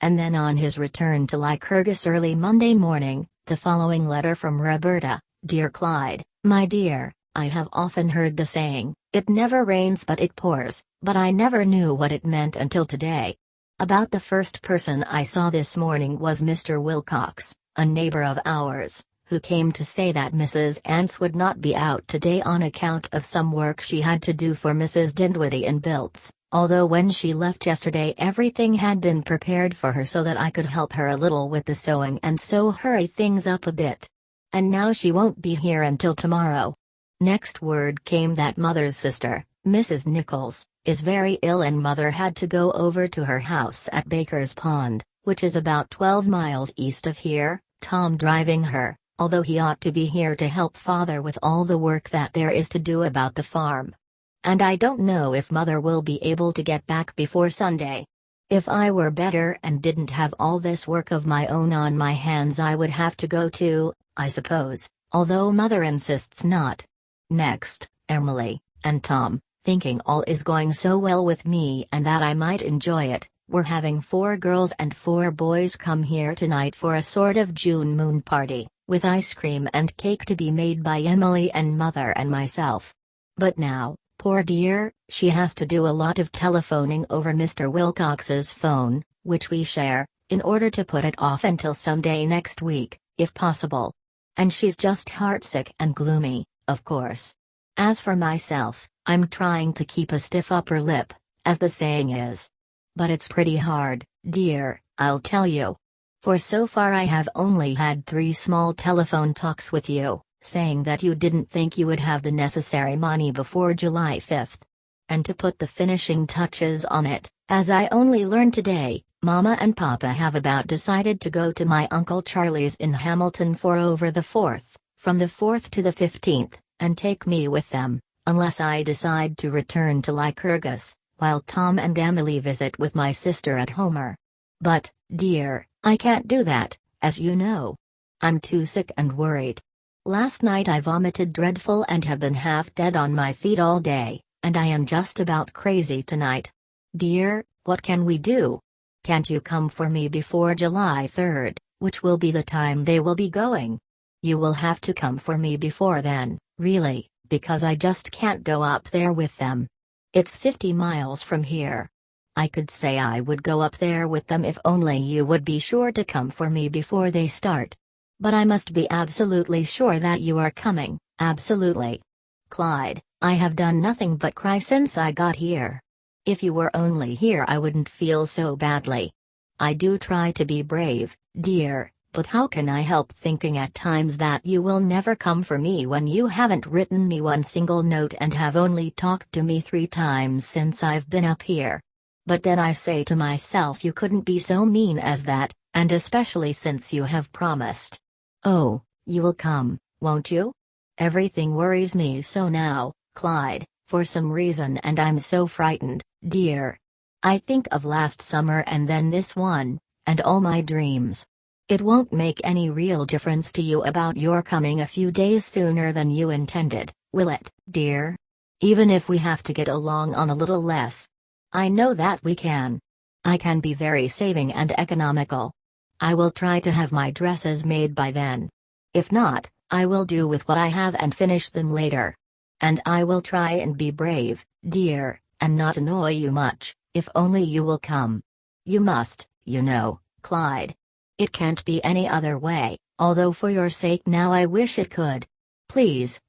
And then on his return to Lycurgus early Monday morning, the following letter from Roberta: Dear Clyde, my dear, I have often heard the saying, it never rains but it pours, but I never knew what it meant until today. About the first person I saw this morning was Mr. Wilcox, a neighbor of ours, who came to say that Mrs. Ants would not be out today on account of some work she had to do for Mrs. Dinwiddie in Biltz, although when she left yesterday everything had been prepared for her so that I could help her a little with the sewing and so hurry things up a bit. And now she won't be here until tomorrow. Next word came that Mother's sister, Mrs. Nichols, is very ill and Mother had to go over to her house at Baker's Pond, which is about 12 miles east of here, Tom driving her, although he ought to be here to help Father with all the work that there is to do about the farm. And I don't know if Mother will be able to get back before Sunday. If I were better and didn't have all this work of my own on my hands I would have to go too, I suppose, although Mother insists not. Next, Emily, and Tom, thinking all is going so well with me and that I might enjoy it, we're having 4 girls and 4 boys come here tonight for a sort of June moon party, with ice cream and cake to be made by Emily and Mother and myself. But now, poor dear, she has to do a lot of telephoning over Mr. Wilcox's phone, which we share, in order to put it off until some day next week, if possible. And she's just heartsick and gloomy, of course. As for myself, I'm trying to keep a stiff upper lip, as the saying is. But it's pretty hard, dear, I'll tell you. For so far I have only had 3 small telephone talks with you, saying that you didn't think you would have the necessary money before July 5th. And to put the finishing touches on it, as I only learned today, Mama and Papa have about decided to go to my Uncle Charlie's in Hamilton for over the 4th, from the 4th to the 15th, and take me with them, unless I decide to return to Lycurgus, while Tom and Emily visit with my sister at Homer. But, dear, I can't do that, as you know. I'm too sick and worried. Last night I vomited dreadful and have been half dead on my feet all day, and I am just about crazy tonight. Dear, what can we do? Can't you come for me before July 3rd, which will be the time they will be going? You will have to come for me before then, really, because I just can't go up there with them. It's 50 miles from here. I could say I would go up there with them if only you would be sure to come for me before they start. But I must be absolutely sure that you are coming, absolutely. Clyde, I have done nothing but cry since I got here. If you were only here I wouldn't feel so badly. I do try to be brave, dear, but how can I help thinking at times that you will never come for me when you haven't written me one single note and have only talked to me 3 times since I've been up here. But then I say to myself you couldn't be so mean as that, and especially since you have promised. Oh, you will come, won't you? Everything worries me so now, Clyde, for some reason, and I'm so frightened, dear. I think of last summer and then this one, and all my dreams. It won't make any real difference to you about your coming a few days sooner than you intended, will it, dear? Even if we have to get along on a little less. I know that we can. I can be very saving and economical. I will try to have my dresses made by then. If not, I will do with what I have and finish them later. And I will try and be brave, dear, and not annoy you much, if only you will come. You must, you know, Clyde. It can't be any other way, although for your sake now I wish it could. Please,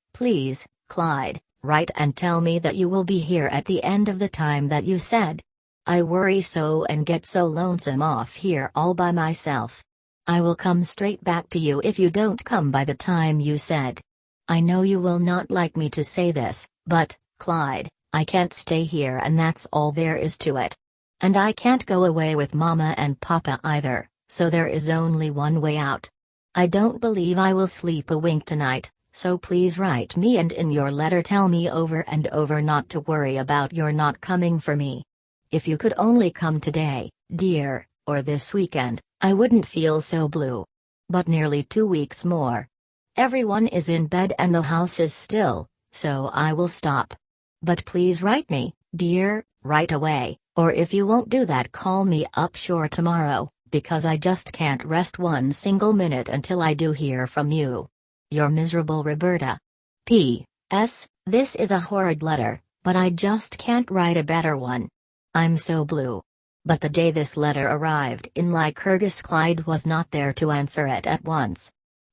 Clyde, write and tell me that you will be here at the end of the time that you said. I worry so and get so lonesome off here all by myself. I will come straight back to you if you don't come by the time you said. I know you will not like me to say this, but, Clyde, I can't stay here and that's all there is to it. And I can't go away with Mama and Papa either, so there is only one way out. I don't believe I will sleep a wink tonight, so please write me and in your letter tell me over and over not to worry about your not coming for me. If you could only come today, dear, or this weekend, I wouldn't feel so blue. But nearly 2 weeks more. Everyone is in bed and the house is still, so I will stop. But please write me, dear, right away, or if you won't do that call me up sure tomorrow, because I just can't rest one single minute until I do hear from you. Your miserable Roberta. P.S. This is a horrid letter, but I just can't write a better one. I'm so blue. But the day this letter arrived in Lycurgus, Clyde was not there to answer it at once.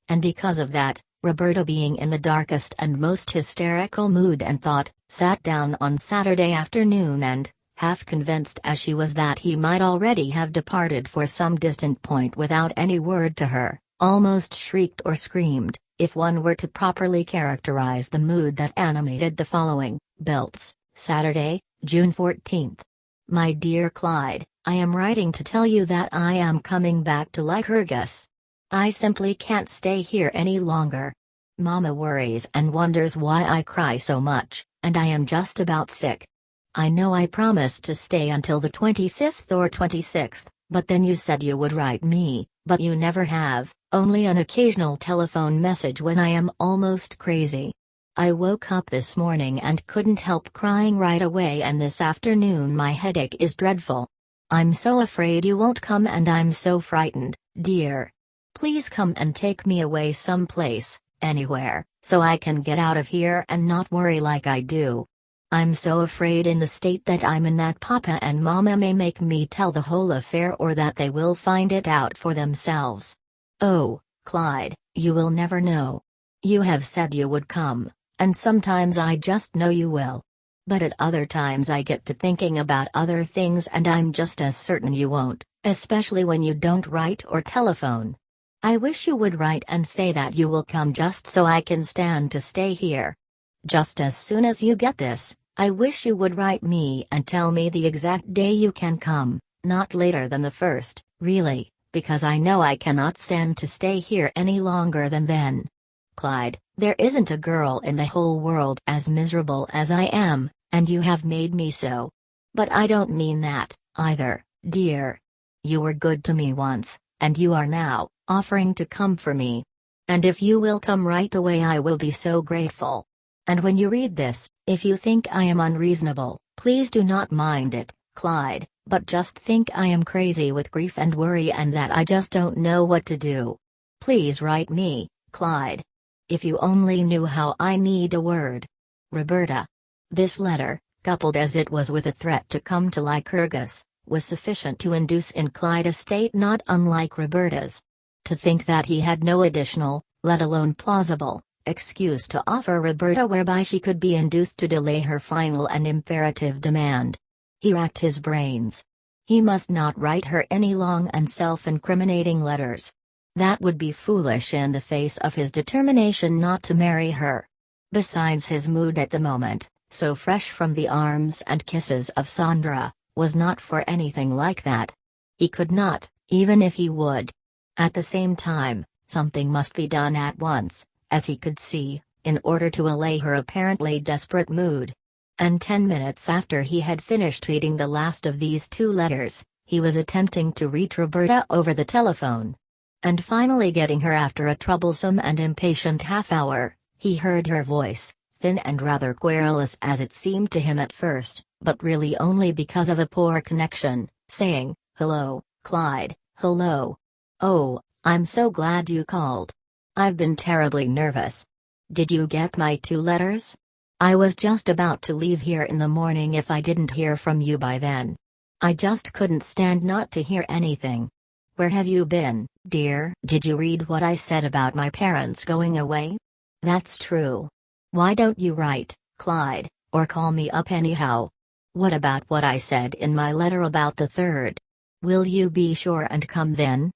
And because of that, Roberta, being in the darkest and most hysterical mood and thought, sat down on Saturday afternoon and, half convinced as she was that he might already have departed for some distant point without any word to her, almost shrieked or screamed, if one were to properly characterize the mood that animated the following, Belts, Saturday, June 14th. My dear Clyde, I am writing to tell you that I am coming back to Lycurgus. I simply can't stay here any longer. Mama worries and wonders why I cry so much, and I am just about sick. I know I promised to stay until the 25th or 26th, but then you said you would write me, but you never have, only an occasional telephone message when I am almost crazy. I woke up this morning and couldn't help crying right away, and this afternoon my headache is dreadful. I'm so afraid you won't come and I'm so frightened, dear. Please come and take me away someplace, anywhere, so I can get out of here and not worry like I do. I'm so afraid in the state that I'm in that Papa and Mama may make me tell the whole affair or that they will find it out for themselves. Oh, Clyde, you will never know. You have said you would come, and sometimes I just know you will. But at other times I get to thinking about other things and I'm just as certain you won't, especially when you don't write or telephone. I wish you would write and say that you will come just so I can stand to stay here. Just as soon as you get this, I wish you would write me and tell me the exact day you can come, not later than the 1st, really, because I know I cannot stand to stay here any longer than then. Clyde, there isn't a girl in the whole world as miserable as I am, and you have made me so. But I don't mean that, either, dear. You were good to me once, and you are now offering to come for me. And if you will come right away I will be so grateful. And when you read this, if you think I am unreasonable, please do not mind it, Clyde, but just think I am crazy with grief and worry and that I just don't know what to do. Please write me, Clyde. If you only knew how I need a word. Roberta. This letter, coupled as it was with a threat to come to Lycurgus, was sufficient to induce in Clyde a state not unlike Roberta's. To think that he had no additional, let alone plausible, excuse to offer Roberta whereby she could be induced to delay her final and imperative demand. He racked his brains. He must not write her any long and self-incriminating letters. That would be foolish in the face of his determination not to marry her. Besides, his mood at the moment, so fresh from the arms and kisses of Sandra, was not for anything like that. He could not, even if he would. At the same time, something must be done at once, as he could see, in order to allay her apparently desperate mood. And 10 minutes after he had finished reading the last of these 2 letters, he was attempting to reach Roberta over the telephone. And finally getting her after a troublesome and impatient half-hour, he heard her voice, thin and rather querulous as it seemed to him at first, but really only because of a poor connection, saying, "Hello, Clyde, hello. Oh, I'm so glad you called. I've been terribly nervous. Did you get my 2 letters? I was just about to leave here in the morning if I didn't hear from you by then. I just couldn't stand not to hear anything. Where have you been, dear? Did you read what I said about my parents going away? That's true. Why don't you write, Clyde, or call me up anyhow? What about what I said in my letter about the 3rd? Will you be sure and come then?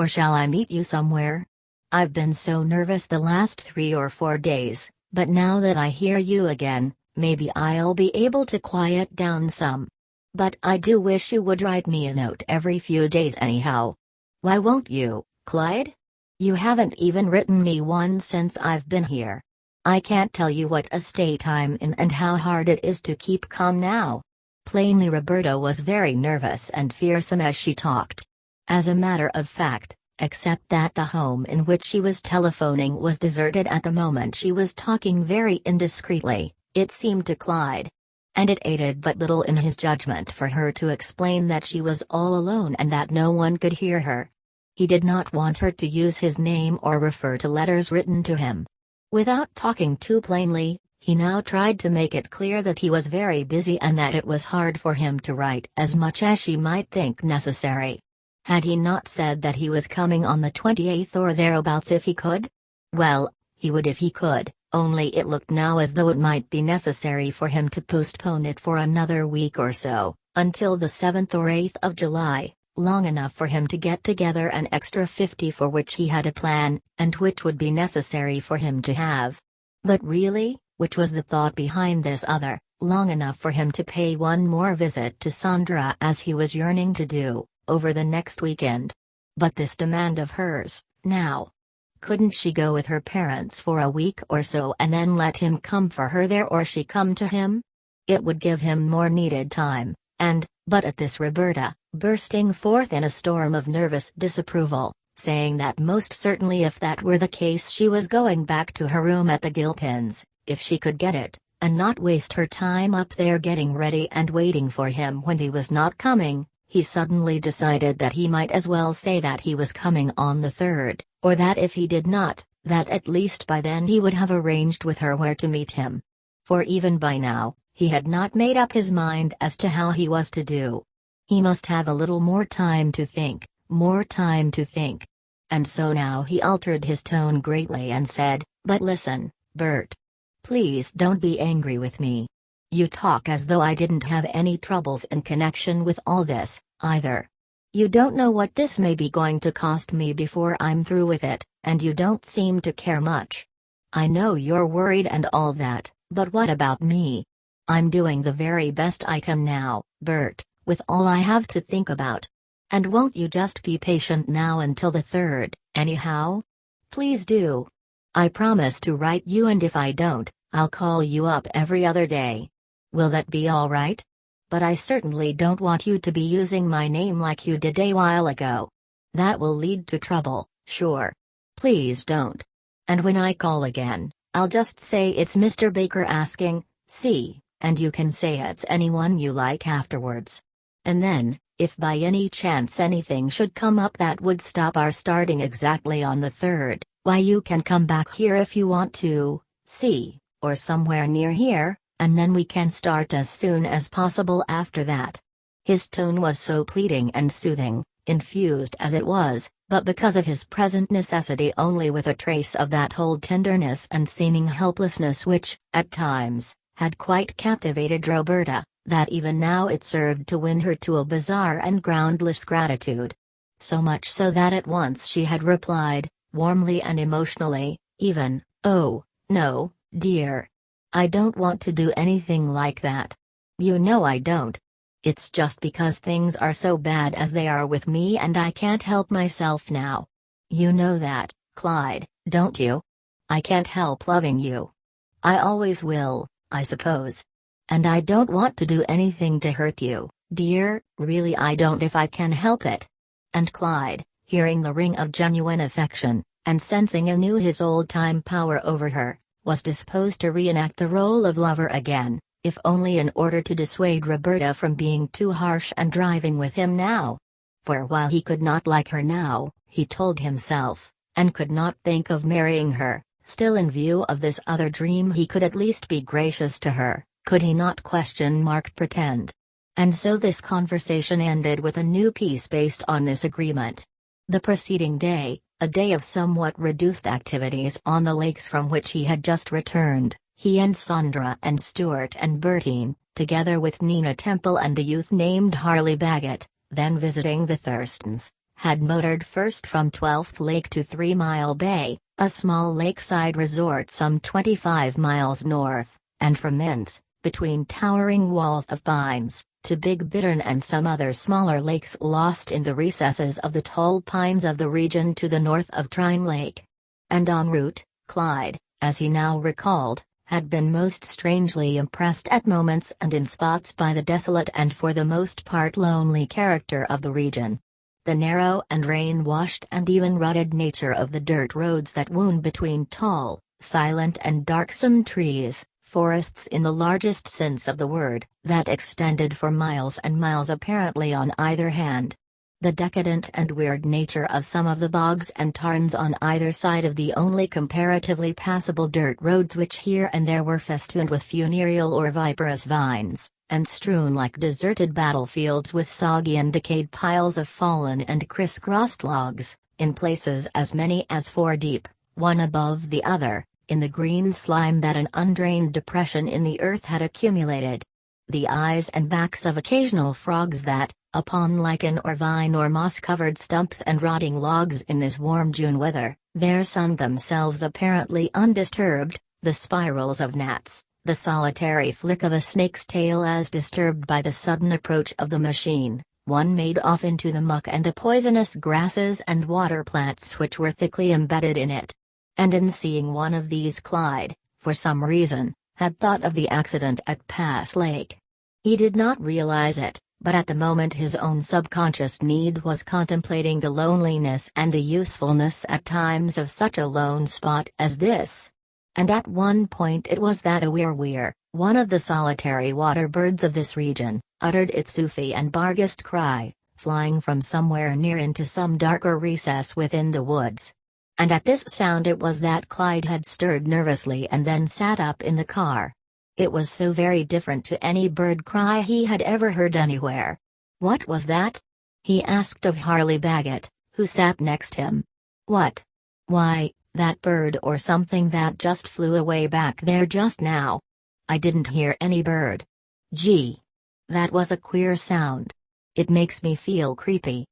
Or shall I meet you somewhere? I've been so nervous the last 3 or 4 days, but now that I hear you again, maybe I'll be able to quiet down some. But I do wish you would write me a note every few days anyhow. Why won't you, Clyde? You haven't even written me one since I've been here. I can't tell you what a state I'm in and how hard it is to keep calm now." Plainly, Roberta was very nervous and fearsome as she talked. As a matter of fact, except that the home in which she was telephoning was deserted at the moment she was talking very indiscreetly, it seemed to Clyde. And it aided but little in his judgment for her to explain that she was all alone and that no one could hear her. He did not want her to use his name or refer to letters written to him. Without talking too plainly, he now tried to make it clear that he was very busy and that it was hard for him to write as much as she might think necessary. Had he not said that he was coming on the 28th or thereabouts if he could? Well, he would if he could, only it looked now as though it might be necessary for him to postpone it for another week or so, until the 7th or 8th of July, long enough for him to get together an extra 50 for which he had a plan, and which would be necessary for him to have. But really, which was the thought behind this other, long enough for him to pay one more visit to Sandra as he was yearning to do, over the next weekend. But this demand of hers, now. Couldn't she go with her parents for a week or so and then let him come for her there or she come to him? It would give him more needed time, but at this Roberta, bursting forth in a storm of nervous disapproval, saying that most certainly if that were the case she was going back to her room at the Gilpins, if she could get it, and not waste her time up there getting ready and waiting for him when he was not coming. He suddenly decided that he might as well say that he was coming on the 3rd, or that if he did not, that at least by then he would have arranged with her where to meet him. For even by now, he had not made up his mind as to how he was to do. He must have a little more time to think, more time to think. And so now he altered his tone greatly and said, "But listen, Bert. Please don't be angry with me. You talk as though I didn't have any troubles in connection with all this, either. You don't know what this may be going to cost me before I'm through with it, and you don't seem to care much. I know you're worried and all that, but what about me? I'm doing the very best I can now, Bert, with all I have to think about. And won't you just be patient now until the 3rd, anyhow? Please do. I promise to write you, and if I don't, I'll call you up every other day. Will that be all right? But I certainly don't want you to be using my name like you did a while ago. That will lead to trouble, sure. Please don't. And when I call again, I'll just say it's Mr. Baker asking, see, and you can say it's anyone you like afterwards. And then, if by any chance anything should come up that would stop our starting exactly on the 3rd, why you can come back here if you want to, see, or somewhere near here, and then we can start as soon as possible after that." His tone was so pleading and soothing, infused as it was, but because of his present necessity only with a trace of that old tenderness and seeming helplessness which, at times, had quite captivated Roberta, that even now it served to win her to a bizarre and groundless gratitude. So much so that at once she had replied, warmly and emotionally, even, "Oh, no, dear. I don't want to do anything like that. You know I don't. It's just because things are so bad as they are with me and I can't help myself now. You know that, Clyde, don't you? I can't help loving you. I always will, I suppose. And I don't want to do anything to hurt you, dear, really I don't if I can help it." And Clyde, hearing the ring of genuine affection, and sensing anew his old-time power over her, was disposed to reenact the role of lover again, if only in order to dissuade Roberta from being too harsh and driving with him now. For while he could not like her now, he told himself, and could not think of marrying her, still in view of this other dream he could at least be gracious to her, could he not pretend. And so this conversation ended with a new piece based on this agreement. The preceding day, a day of somewhat reduced activities on the lakes from which he had just returned, he and Sandra and Stuart and Bertine, together with Nina Temple and a youth named Harley Baggett, then visiting the Thurstons, had motored first from 12th Lake to 3 Mile Bay, a small lakeside resort some 25 miles north, and from thence, between towering walls of pines, to Big Bittern and some other smaller lakes lost in the recesses of the tall pines of the region to the north of Trine Lake. And en route, Clyde, as he now recalled, had been most strangely impressed at moments and in spots by the desolate and for the most part lonely character of the region. The narrow and rain-washed and even rutted nature of the dirt roads that wound between tall, silent and darksome trees, forests in the largest sense of the word, that extended for miles and miles apparently on either hand. The decadent and weird nature of some of the bogs and tarns on either side of the only comparatively passable dirt roads which here and there were festooned with funereal or viperous vines, and strewn like deserted battlefields with soggy and decayed piles of fallen and criss-crossed logs, in places as many as 4 deep, one above the other, in the green slime that an undrained depression in the earth had accumulated. The eyes and backs of occasional frogs that, upon lichen or vine or moss-covered stumps and rotting logs in this warm June weather, there sunned themselves apparently undisturbed, the spirals of gnats, the solitary flick of a snake's tail as disturbed by the sudden approach of the machine, one made off into the muck and the poisonous grasses and water plants which were thickly embedded in it. And in seeing one of these Clyde, for some reason, had thought of the accident at Pass Lake. He did not realize it, but at the moment his own subconscious need was contemplating the loneliness and the usefulness at times of such a lone spot as this. And at one point it was that a weir, one of the solitary water birds of this region, uttered its Sufi and Barghest cry, flying from somewhere near into some darker recess within the woods. And at this sound it was that Clyde had stirred nervously and then sat up in the car. It was so very different to any bird cry he had ever heard anywhere. "What was that?" he asked of Harley Baggett, who sat next him. "What?" "Why, that bird or something that just flew away back there just now." "I didn't hear any bird." "Gee. That was a queer sound. It makes me feel creepy."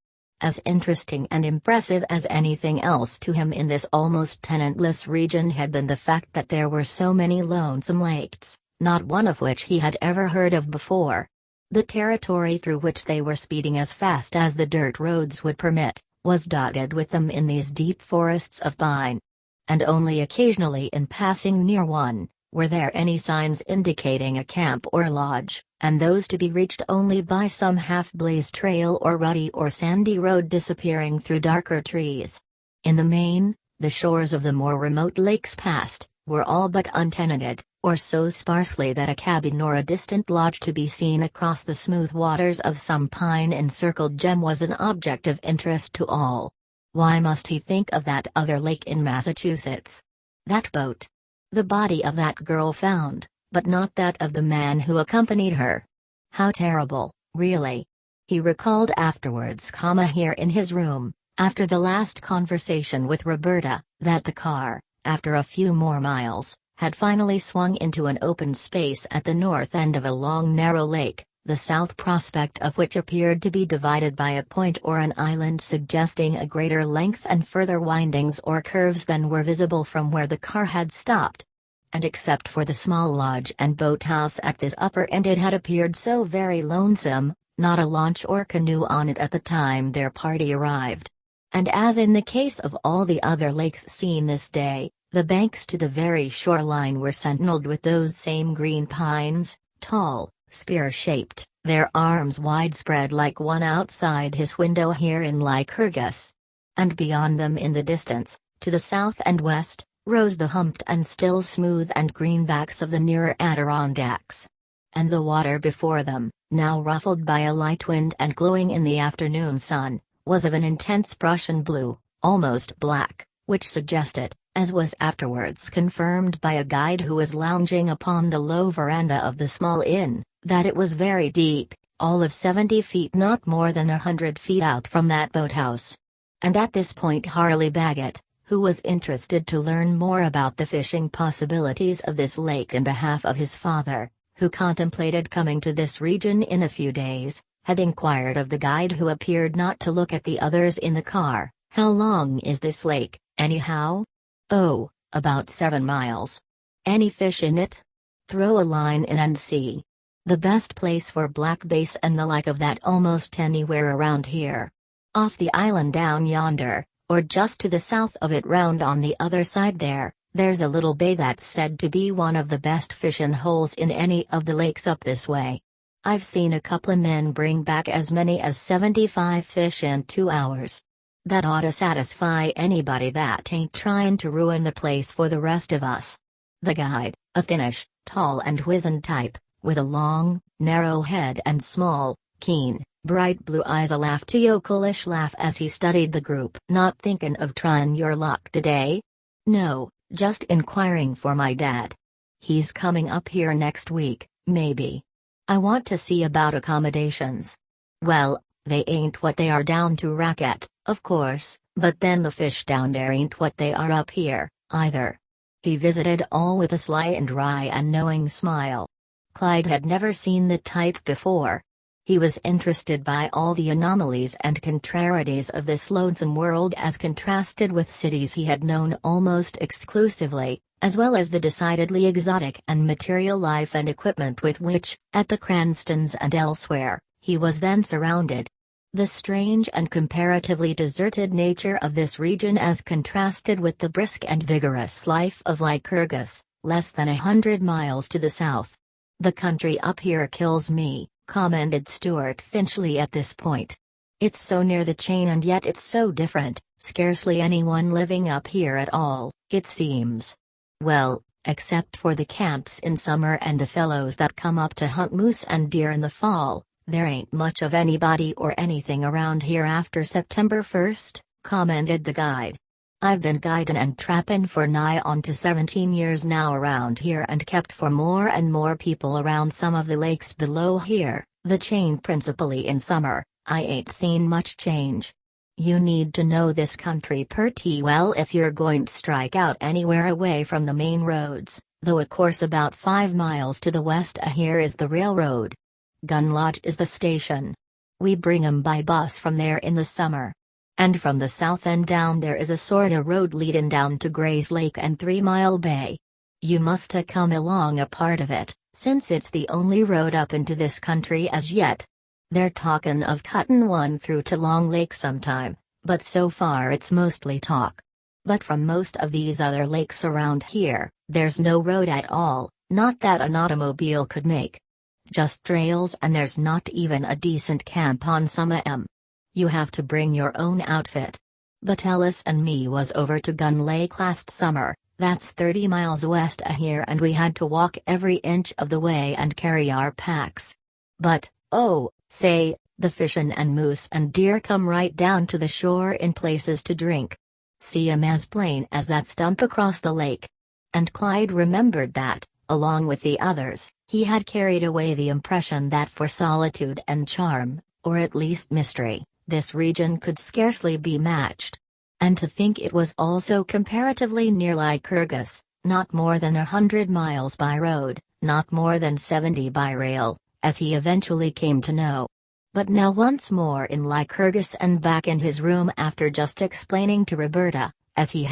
As interesting and impressive as anything else to him in this almost tenantless region had been the fact that there were so many lonesome lakes, not one of which he had ever heard of before. The territory through which they were speeding as fast as the dirt roads would permit, was dotted with them in these deep forests of pine. And only occasionally in passing near one, were there any signs indicating a camp or lodge, and those to be reached only by some half-blazed trail or rutty or sandy road disappearing through darker trees. In the main, the shores of the more remote lakes passed, were all but untenanted, or so sparsely that a cabin or a distant lodge to be seen across the smooth waters of some pine-encircled gem was an object of interest to all. Why must he think of that other lake in Massachusetts? That boat. The body of that girl found, but not that of the man who accompanied her. How terrible, really. He recalled afterwards, here in his room, after the last conversation with Roberta, that the car, after a few more miles, had finally swung into an open space at the north end of a long narrow lake, the south prospect of which appeared to be divided by a point or an island suggesting a greater length and further windings or curves than were visible from where the car had stopped. And except for the small lodge and boathouse at this upper end it had appeared so very lonesome, not a launch or canoe on it at the time their party arrived. And as in the case of all the other lakes seen this day, the banks to the very shoreline were sentineled with those same green pines, tall, spear-shaped, their arms widespread like one outside his window here in Lycurgus. And beyond them in the distance, to the south and west, rose the humped and still smooth and green backs of the nearer Adirondacks. And the water before them, now ruffled by a light wind and glowing in the afternoon sun, was of an intense Prussian blue, almost black, which suggested, as was afterwards confirmed by a guide who was lounging upon the low veranda of the small inn, that it was very deep, all of 70 feet, not more than 100 feet out from that boathouse. And at this point Harley Baggett, who was interested to learn more about the fishing possibilities of this lake in behalf of his father, who contemplated coming to this region in a few days, had inquired of the guide, who appeared not to look at the others in the car. "How long is this lake, anyhow?" "Oh, about 7 miles. Any fish in it?" "Throw a line in and see. The best place for black bass and the like of that almost anywhere around here. Off the island down yonder, or just to the south of it round on the other side there, there's a little bay that's said to be one of the best fishing holes in any of the lakes up this way. I've seen a couple of men bring back as many as 75 fish in 2 hours. That ought to satisfy anybody that ain't trying to ruin the place for the rest of us." The guide, a thinnish, tall and wizened type, with a long, narrow head and small, keen, bright blue eyes, laughed a yokelish laugh as he studied the group. "Not thinking of trying your luck today?" "No, just inquiring for my dad. He's coming up here next week, maybe. I want to see about accommodations." "Well, they ain't what they are down to Racket, of course, but then the fish down there ain't what they are up here, either." He visited all with a sly and dry and knowing smile. Clyde had never seen the type before. He was interested by all the anomalies and contrarieties of this lonesome world as contrasted with cities he had known almost exclusively, as well as the decidedly exotic and material life and equipment with which, at the Cranstons and elsewhere, he was then surrounded. The strange and comparatively deserted nature of this region as contrasted with the brisk and vigorous life of Lycurgus, less than 100 miles to the south. "The country up here kills me," commented Stuart Finchley at this point. "It's so near the chain and yet it's so different, scarcely anyone living up here at all, it seems." "Well, except for the camps in summer and the fellows that come up to hunt moose and deer in the fall, there ain't much of anybody or anything around here after September 1st, commented the guide. "I've been guidin' and trappin' for nigh on to 17 years now around here and kept for more and more people around some of the lakes below here, the chain principally in summer. I ain't seen much change. You need to know this country pretty well if you're going to strike out anywhere away from the main roads, though of course about 5 miles to the west of here is the railroad. Gun Lodge is the station. We bring 'em by bus from there in the summer. And from the south end down there is a sorta road leadin' down to Gray's Lake and 3 Mile Bay. You must ha' come along a part of it, since it's the only road up into this country as yet. They're talkin' of cuttin' one through to Long Lake sometime, but so far it's mostly talk. But from most of these other lakes around here, there's no road at all, not that an automobile could make. Just trails, and there's not even a decent camp on some of 'em. You have to bring your own outfit. But Ellis and me was over to Gun Lake last summer, that's 30 miles west of here, and we had to walk every inch of the way and carry our packs. But, oh, say, the fishin' and moose and deer come right down to the shore in places to drink. See 'em as plain as that stump across the lake." And Clyde remembered that, along with the others, he had carried away the impression that for solitude and charm, or at least mystery, this region could scarcely be matched. And to think it was also comparatively near Lycurgus, not more than 100 miles by road, not more than 70 by rail, as he eventually came to know. But now once more in Lycurgus and back in his room after just explaining to Roberta, as he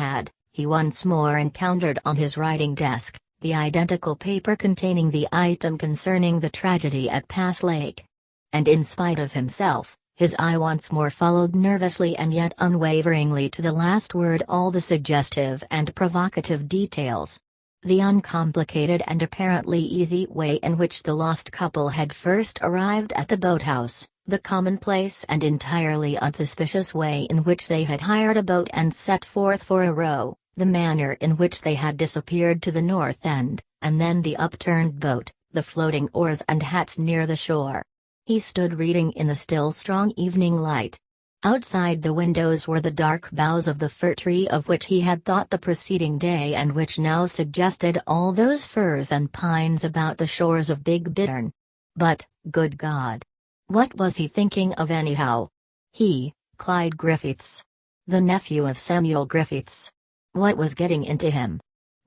once more encountered on his writing desk, the identical paper containing the item concerning the tragedy at Pass Lake. And in spite of himself, his eye once more followed nervously and yet unwaveringly to the last word all the suggestive and provocative details. The uncomplicated and apparently easy way in which the lost couple had first arrived at the boathouse, the commonplace and entirely unsuspicious way in which they had hired a boat and set forth for a row, the manner in which they had disappeared to the north end, and then the upturned boat, the floating oars and hats near the shore. He stood reading in the still strong evening light. Outside the windows were the dark boughs of the fir tree of which he had thought the preceding day and which now suggested all those firs and pines about the shores of Big Bittern. But, good God! What was he thinking of anyhow? He, Clyde Griffiths. The nephew of Samuel Griffiths. What was getting into him?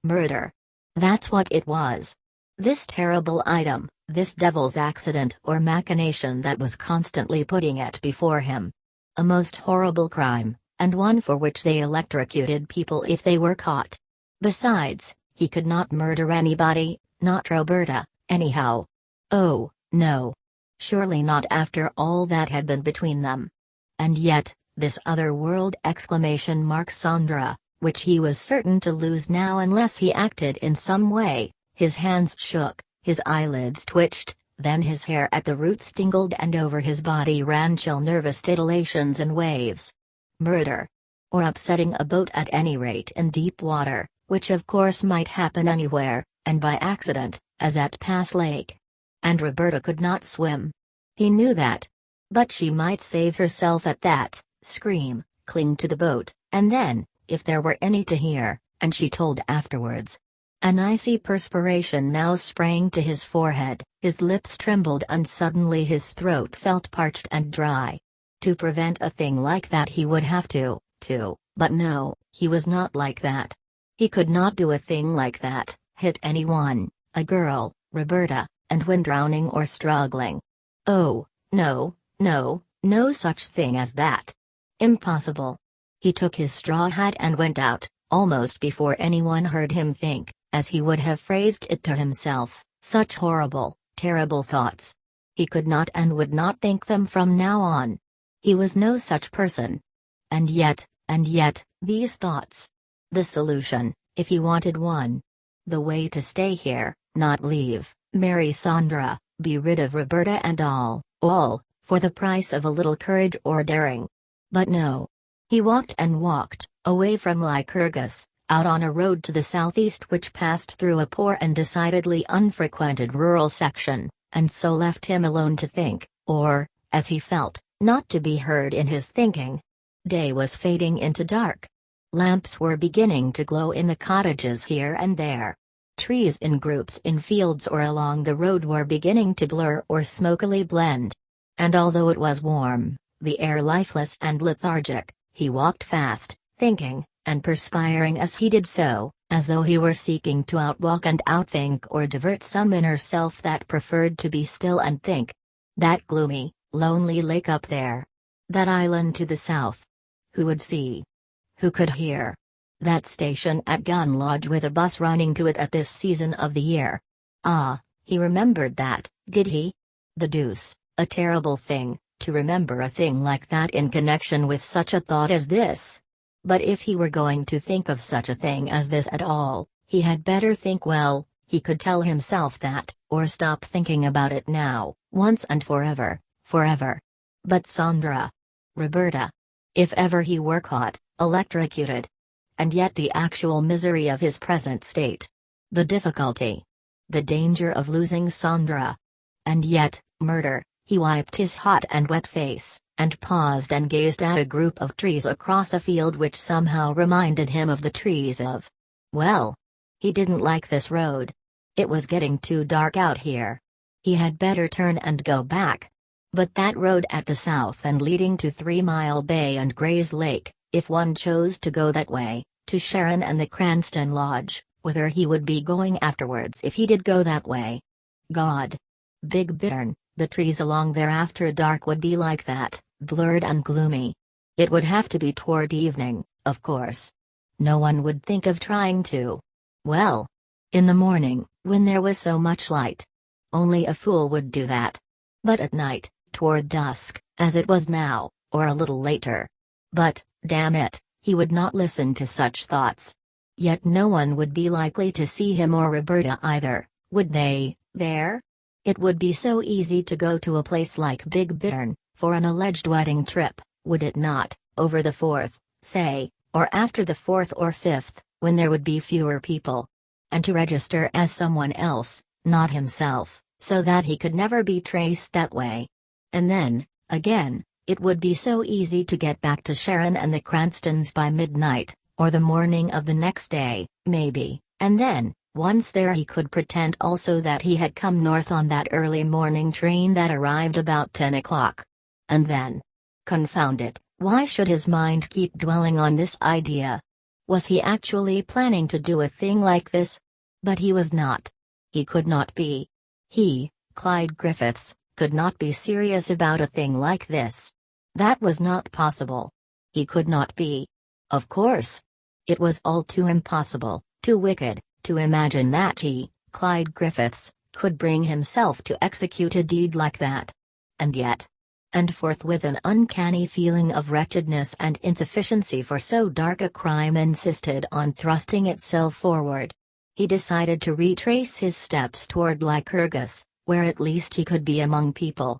Murder. That's what it was. This terrible item, This devil's accident or machination that was constantly putting it before him. A most horrible crime, and one for which they electrocuted people if they were caught. Besides, he could not murder anybody, not Roberta, anyhow. Oh, no. Surely not after all that had been between them. And yet, this other-world exclamation mark Sandra, which he was certain to lose now unless he acted in some way. His hands shook, his eyelids twitched, then his hair at the roots tingled and over his body ran chill nervous titillations and waves. Murder. Or upsetting a boat at any rate in deep water, which of course might happen anywhere, and by accident, as at Pass Lake. And Roberta could not swim. He knew that. But she might save herself at that, scream, cling to the boat, and then, if there were any to hear, and she told afterwards. An icy perspiration now sprang to his forehead, his lips trembled and suddenly his throat felt parched and dry. To prevent a thing like that he would have to, but no, he was not like that. He could not do a thing like that, hit anyone, a girl, Roberta, and when drowning or struggling. Oh, no, no such thing as that. Impossible. He took his straw hat and went out, almost before anyone heard him think, as he would have phrased it to himself, such horrible, terrible thoughts. He could not and would not think them from now on. He was no such person. And yet, these thoughts. The solution, if he wanted one. The way to stay here, not leave, marry Sandra, be rid of Roberta and all, for the price of a little courage or daring. But no. He walked and walked, away from Lycurgus, out on a road to the southeast which passed through a poor and decidedly unfrequented rural section, and so left him alone to think, or, as he felt, not to be heard in his thinking. Day was fading into dark. Lamps were beginning to glow in the cottages here and there. Trees in groups in fields or along the road were beginning to blur or smokily blend. And although it was warm, the air lifeless and lethargic, he walked fast, thinking, and perspiring as he did so, as though he were seeking to outwalk and outthink or divert some inner self that preferred to be still and think. That gloomy, lonely lake up there. That island to the south. Who would see? Who could hear? That station at Gun Lodge with a bus running to it at this season of the year. Ah, he remembered that, did he? The deuce, a terrible thing, to remember a thing like that in connection with such a thought as this. But if he were going to think of such a thing as this at all, he had better think well, he could tell himself that, or stop thinking about it now, once and forever. But Sandra. Roberta. If ever he were caught, electrocuted. And yet the actual misery of his present state. The difficulty. The danger of losing Sandra. And yet, murder. He wiped his hot and wet face, and paused and gazed at a group of trees across a field which somehow reminded him of the trees of. Well. He didn't like this road. It was getting too dark out here. He had better turn and go back. But that road at the south and leading to 3 Mile Bay and Gray's Lake, if one chose to go that way, to Sharon and the Cranston Lodge, whither he would be going afterwards if he did go that way. God. Big Bittern, the trees along there after dark would be like that, blurred and gloomy. It would have to be toward evening, of course. No one would think of trying to. Well. In the morning, when there was so much light. Only a fool would do that. But at night, toward dusk, as it was now, or a little later. But, damn it, he would not listen to such thoughts. Yet no one would be likely to see him or Roberta either, would they, there? It would be so easy to go to a place like Big Bittern, for an alleged wedding trip, would it not, over the 4th, say, or after the 4th or 5th, when there would be fewer people. And to register as someone else, not himself, so that he could never be traced that way. And then, again, it would be so easy to get back to Sharon and the Cranstons by midnight, or the morning of the next day, maybe, and then, once there he could pretend also that he had come north on that early morning train that arrived about 10 o'clock. And then. Confound it, why should his mind keep dwelling on this idea? Was he actually planning to do a thing like this? But he was not. He could not be. He, Clyde Griffiths, could not be serious about a thing like this. That was not possible. He could not be. Of course. It was all too impossible, too wicked, to imagine that he, Clyde Griffiths, could bring himself to execute a deed like that. And yet. And forthwith an uncanny feeling of wretchedness and insufficiency for so dark a crime insisted on thrusting itself forward. He decided to retrace his steps toward Lycurgus, where at least he could be among people,